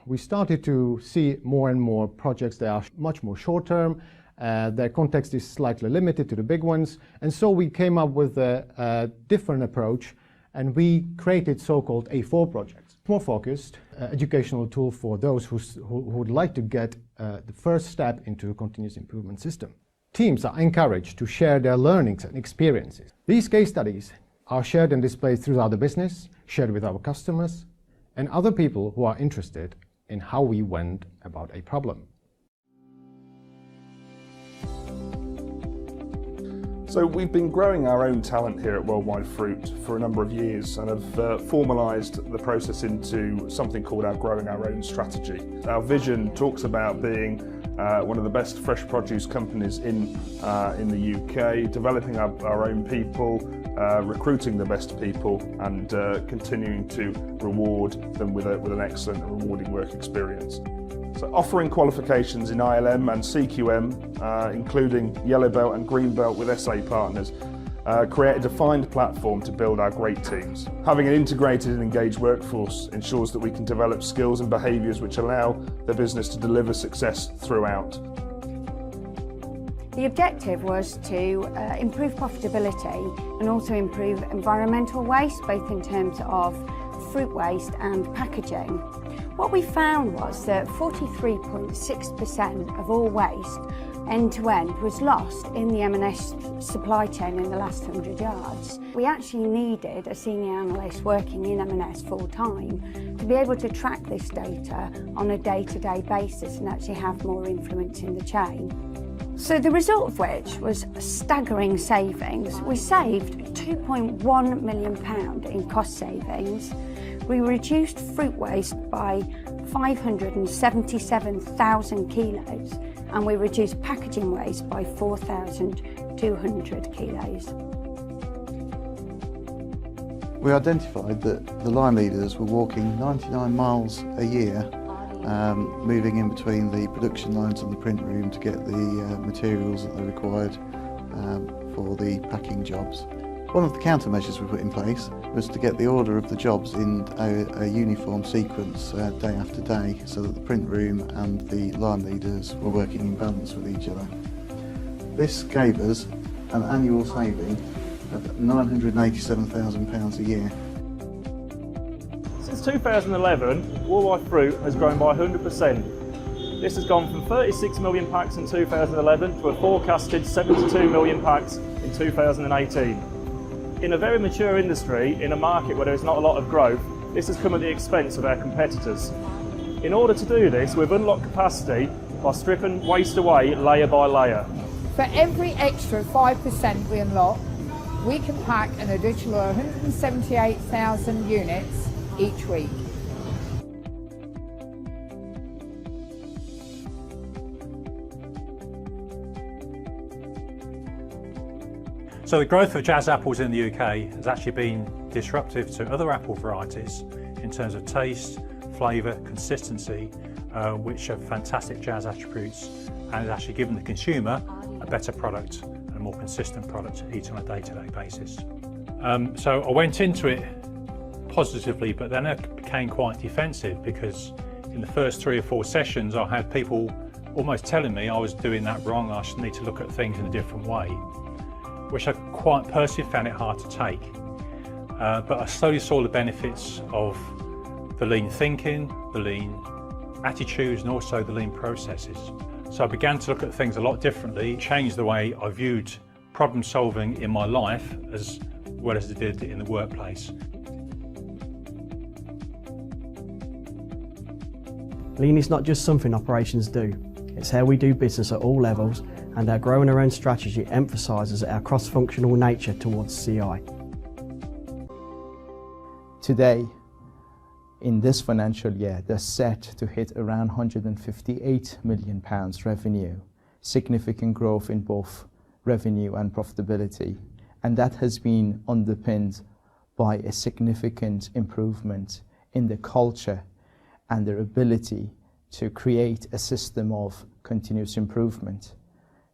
We started to see more and more projects that are much more short-term. Their context is slightly limited to the big ones, and so we came up with a different approach, and we created so-called A4 projects. More focused educational tool for those who would like to get the first step into a continuous improvement system. Teams are encouraged to share their learnings and experiences. These case studies are shared and displayed throughout the business, shared with our customers, and other people who are interested in how we went about a problem. So we've been growing our own talent here at Worldwide Fruit for a number of years and have formalised the process into something called our Growing Our Own strategy. Our vision talks about being one of the best fresh produce companies in the UK, developing our own people, recruiting the best people, and continuing to reward them with an excellent and rewarding work experience. So offering qualifications in ILM and CQM, including Yellow Belt and Green Belt with SA partners, create a defined platform to build our great teams. Having an integrated and engaged workforce ensures that we can develop skills and behaviours which allow the business to deliver success throughout. The objective was to improve profitability and also improve environmental waste, both in terms of fruit waste and packaging. What we found was that 43.6% of all waste end-to-end was lost in the M&S supply chain in the last 100 yards. We actually needed a senior analyst working in M&S full-time to be able to track this data on a day-to-day basis and actually have more influence in the chain. So the result of which was staggering savings. We saved £2.1 million in cost savings. We reduced fruit waste by 577,000 kilos, and we reduced packaging waste by 4,200 kilos. We identified that the line leaders were walking 99 miles a year, moving in between the production lines and the print room to get the materials that they required for the packing jobs. One of the countermeasures we put in place was to get the order of the jobs in a uniform sequence day after day, so that the print room and the line leaders were working in balance with each other. This gave us an annual saving of £987,000 a year. Since 2011, Worldwide Fruit has grown by 100%. This has gone from 36 million packs in 2011 to a forecasted 72 million packs in 2018. In a very mature industry, in a market where there's not a lot of growth, this has come at the expense of our competitors. In order to do this, we've unlocked capacity by stripping waste away layer by layer. For every extra 5% we unlock, we can pack an additional 178,000 units each week. So the growth of Jazz apples in the UK has actually been disruptive to other apple varieties in terms of taste, flavour, consistency, which have fantastic Jazz attributes, and has actually given the consumer a better product and a more consistent product to eat on a day-to-day basis. So I went into it positively, but then I became quite defensive, because in the first 3 or 4 sessions I had people almost telling me I was doing that wrong, I should need to look at things in a different way, which I quite personally found it hard to take. But I slowly saw the benefits of the lean thinking, the lean attitudes, and also the lean processes. So I began to look at things a lot differently, changed the way I viewed problem solving in my life as well as I did in the workplace. Lean is not just something operations do, it's how we do business at all levels, and our growing our own strategy emphasises our cross-functional nature towards CI. Today, in this financial year, they're set to hit around £158 million revenue, significant growth in both revenue and profitability, and that has been underpinned by a significant improvement in the culture and their ability to create a system of continuous improvement.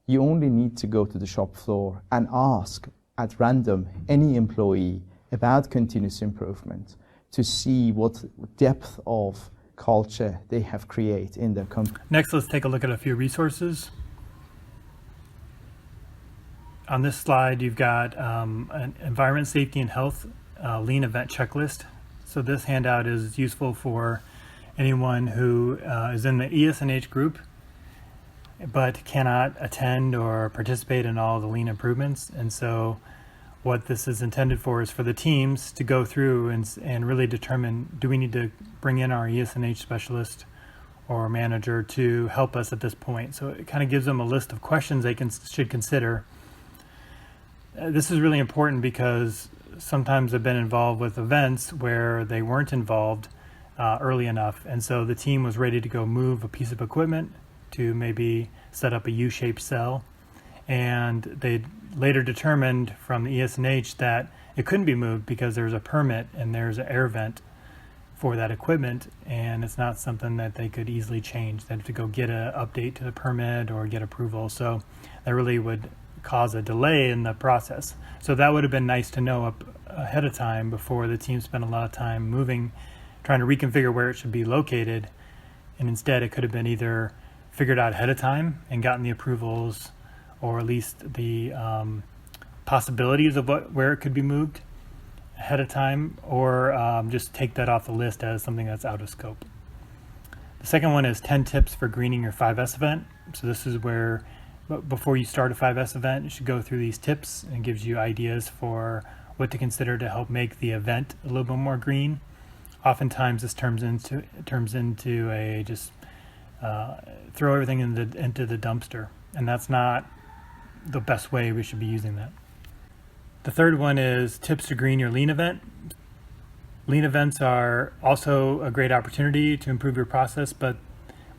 You only need to go to the shop floor and ask at random any employee about continuous improvement to see what depth of culture they have created in their company. Next, let's take a look at a few resources. On this slide, you've got an environment, safety, and health lean event checklist. So this handout is useful for anyone who is in the ES&H group but cannot attend or participate in all the lean improvements. And so what this is intended for is for the teams to go through and really determine, do we need to bring in our ES&H specialist or manager to help us at this point? So it kind of gives them a list of questions they should consider. This is really important because sometimes I've been involved with events where they weren't involved early enough, and so the team was ready to go move a piece of equipment to maybe set up a U-shaped cell, and they later determined from the ES&H that it couldn't be moved because there's a permit and there's an air vent for that equipment, and it's not something that they could easily change. They have to go get an update to the permit or get approval, so that really would cause a delay in the process. So that would have been nice to know up ahead of time before the team spent a lot of time moving, trying to reconfigure where it should be located, and instead it could have been either figured out ahead of time and gotten the approvals, or at least the possibilities of where it could be moved, ahead of time, or just take that off the list as something that's out of scope. The second one is 10 tips for greening your 5S event. So this is where before you start a 5S event, you should go through these tips, and gives you ideas for what to consider to help make the event a little bit more green. Oftentimes this turns into a just throw everything into the dumpster, and that's not the best way we should be using that. The third one is tips to green your lean event. Lean events are also a great opportunity to improve your process, but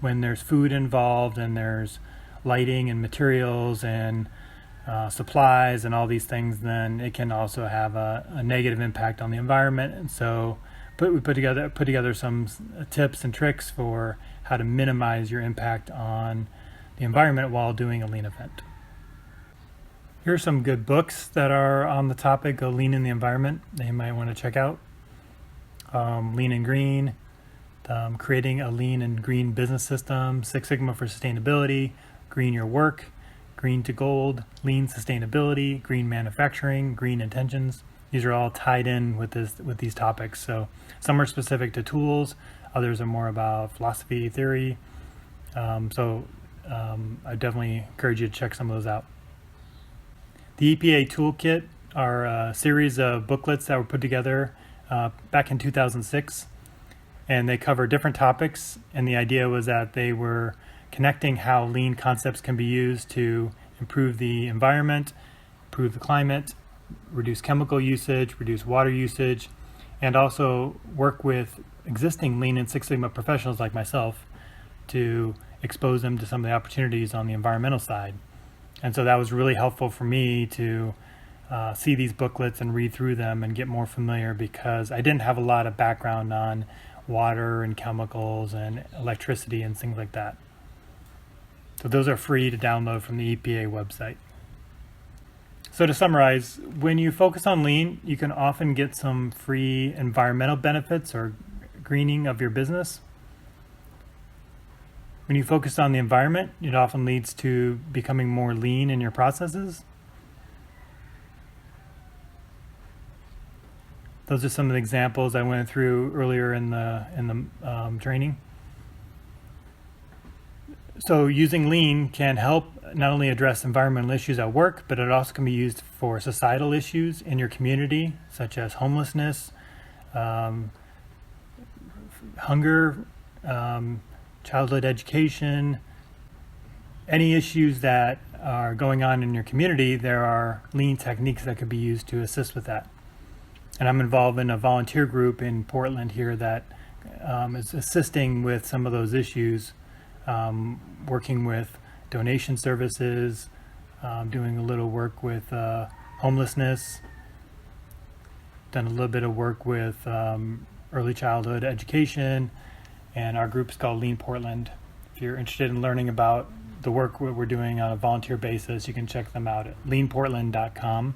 when there's food involved and there's lighting and materials and supplies and all these things, then it can also have a negative impact on the environment. And so we put together some tips and tricks for how to minimize your impact on the environment while doing a lean event. Here are some good books that are on the topic of lean in the environment that you might want to check out. Lean and Green, Creating a Lean and Green Business System, Six Sigma for Sustainability, Green Your Work, Green to Gold, Lean Sustainability, Green Manufacturing, Green Intentions. These are all tied in with these topics. So some are specific to tools, others are more about philosophy, theory. I definitely encourage you to check some of those out. The EPA Toolkit are a series of booklets that were put together back in 2006, and they cover different topics, and the idea was that they were connecting how lean concepts can be used to improve the environment, improve the climate, reduce chemical usage, reduce water usage, and also work with existing Lean and Six Sigma professionals like myself to expose them to some of the opportunities on the environmental side. And so that was really helpful for me to see these booklets and read through them and get more familiar, because I didn't have a lot of background on water and chemicals and electricity and things like that. So those are free to download from the EPA website. So to summarize, when you focus on lean, you can often get some free environmental benefits or greening of your business. When you focus on the environment, it often leads to becoming more lean in your processes. Those are some of the examples I went through earlier in the training. So using lean can help not only address environmental issues at work, but it also can be used for societal issues in your community, such as homelessness, hunger, childhood education, any issues that are going on in your community. There are lean techniques that could be used to assist with that. And I'm involved in a volunteer group in Portland here that is assisting with some of those issues, working with donation services, doing a little work with homelessness, done a little bit of work with early childhood education, and our group is called Lean Portland. If you're interested in learning about the work we're doing on a volunteer basis, you can check them out at leanportland.com.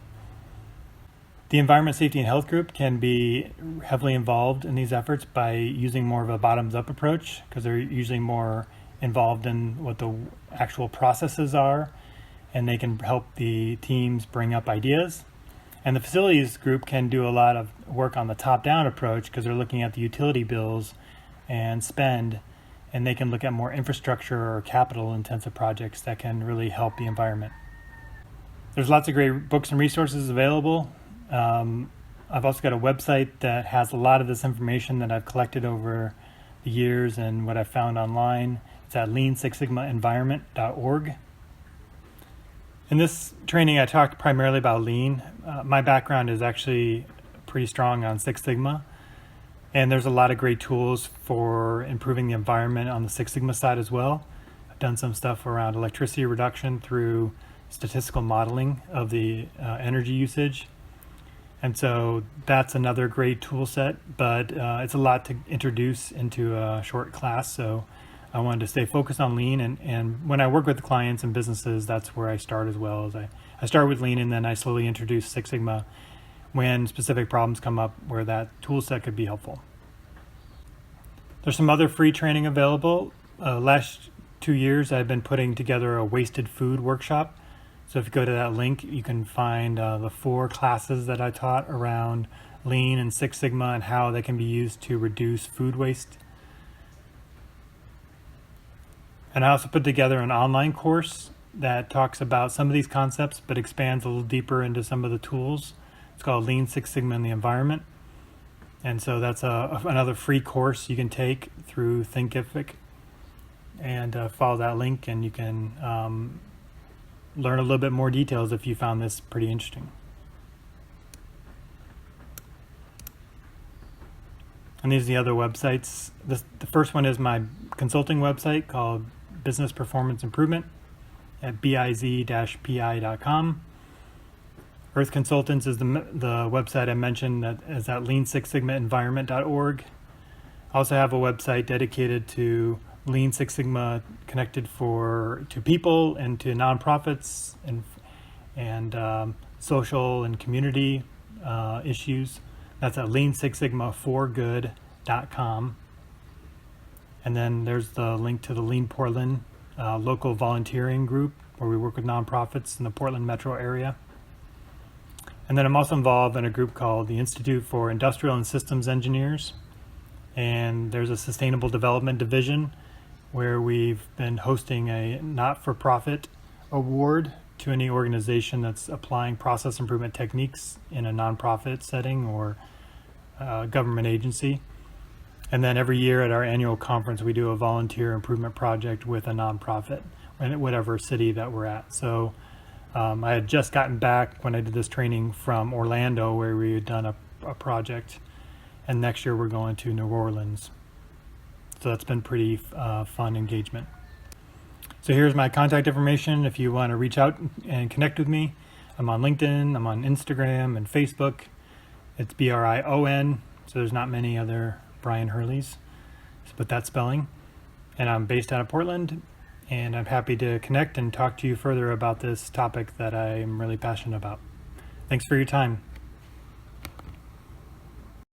The Environment, Safety, and Health group can be heavily involved in these efforts by using more of a bottoms-up approach, because they're usually more involved in what the actual processes are, and they can help the teams bring up ideas. And the facilities group can do a lot of work on the top-down approach, because they're looking at the utility bills and spend, and they can look at more infrastructure or capital-intensive projects that can really help the environment. There's lots of great books and resources available. I've also got a website that has a lot of this information that I've collected over the years and what I've found online. It's at lean6sigmaenvironment.org. In this training, I talked primarily about lean. My background is actually pretty strong on Six Sigma, and there's a lot of great tools for improving the environment on the Six Sigma side as well. I've done some stuff around electricity reduction through statistical modeling of the energy usage. And so that's another great tool set, but it's a lot to introduce into a short class. So I wanted to stay focused on lean, and when I work with clients and businesses, that's where I start as well. As I start with lean, and then I slowly introduce Six Sigma when specific problems come up where that tool set could be helpful. There's some other free training available. Last 2 years, I've been putting together a wasted food workshop. So if you go to that link, you can find the 4 classes that I taught around Lean and Six Sigma and how they can be used to reduce food waste. And I also put together an online course that talks about some of these concepts but expands a little deeper into some of the tools. It's called Lean Six Sigma in the Environment. And so that's another free course you can take through Thinkific, and follow that link and you can learn a little bit more details if you found this pretty interesting. And these are the other websites. The first one is my consulting website called Business Performance Improvement at biz-pi.com. Earth Consultants is the website I mentioned that is at lean6sigmaenvironment.org. I also have a website dedicated to Lean Six Sigma connected to people and to nonprofits and social and community issues. That's at lean6sigma4good.com. And then there's the link to the Lean Portland local volunteering group where we work with nonprofits in the Portland metro area. And then I'm also involved in a group called the Institute for Industrial and Systems Engineers. And there's a Sustainable Development Division where we've been hosting a not-for-profit award to any organization that's applying process improvement techniques in a nonprofit setting or government agency. And then every year at our annual conference, we do a volunteer improvement project with a nonprofit in whatever city that we're at. So I had just gotten back when I did this training from Orlando where we had done a project. And next year we're going to New Orleans. So that's been pretty fun engagement. So here's my contact information if you want to reach out and connect with me. I'm on LinkedIn, I'm on Instagram and Facebook. It's BRION, so there's not many other Brian Hurleys, but that spelling. And I'm based out of Portland, and I'm happy to connect and talk to you further about this topic that I'm really passionate about. Thanks for your time.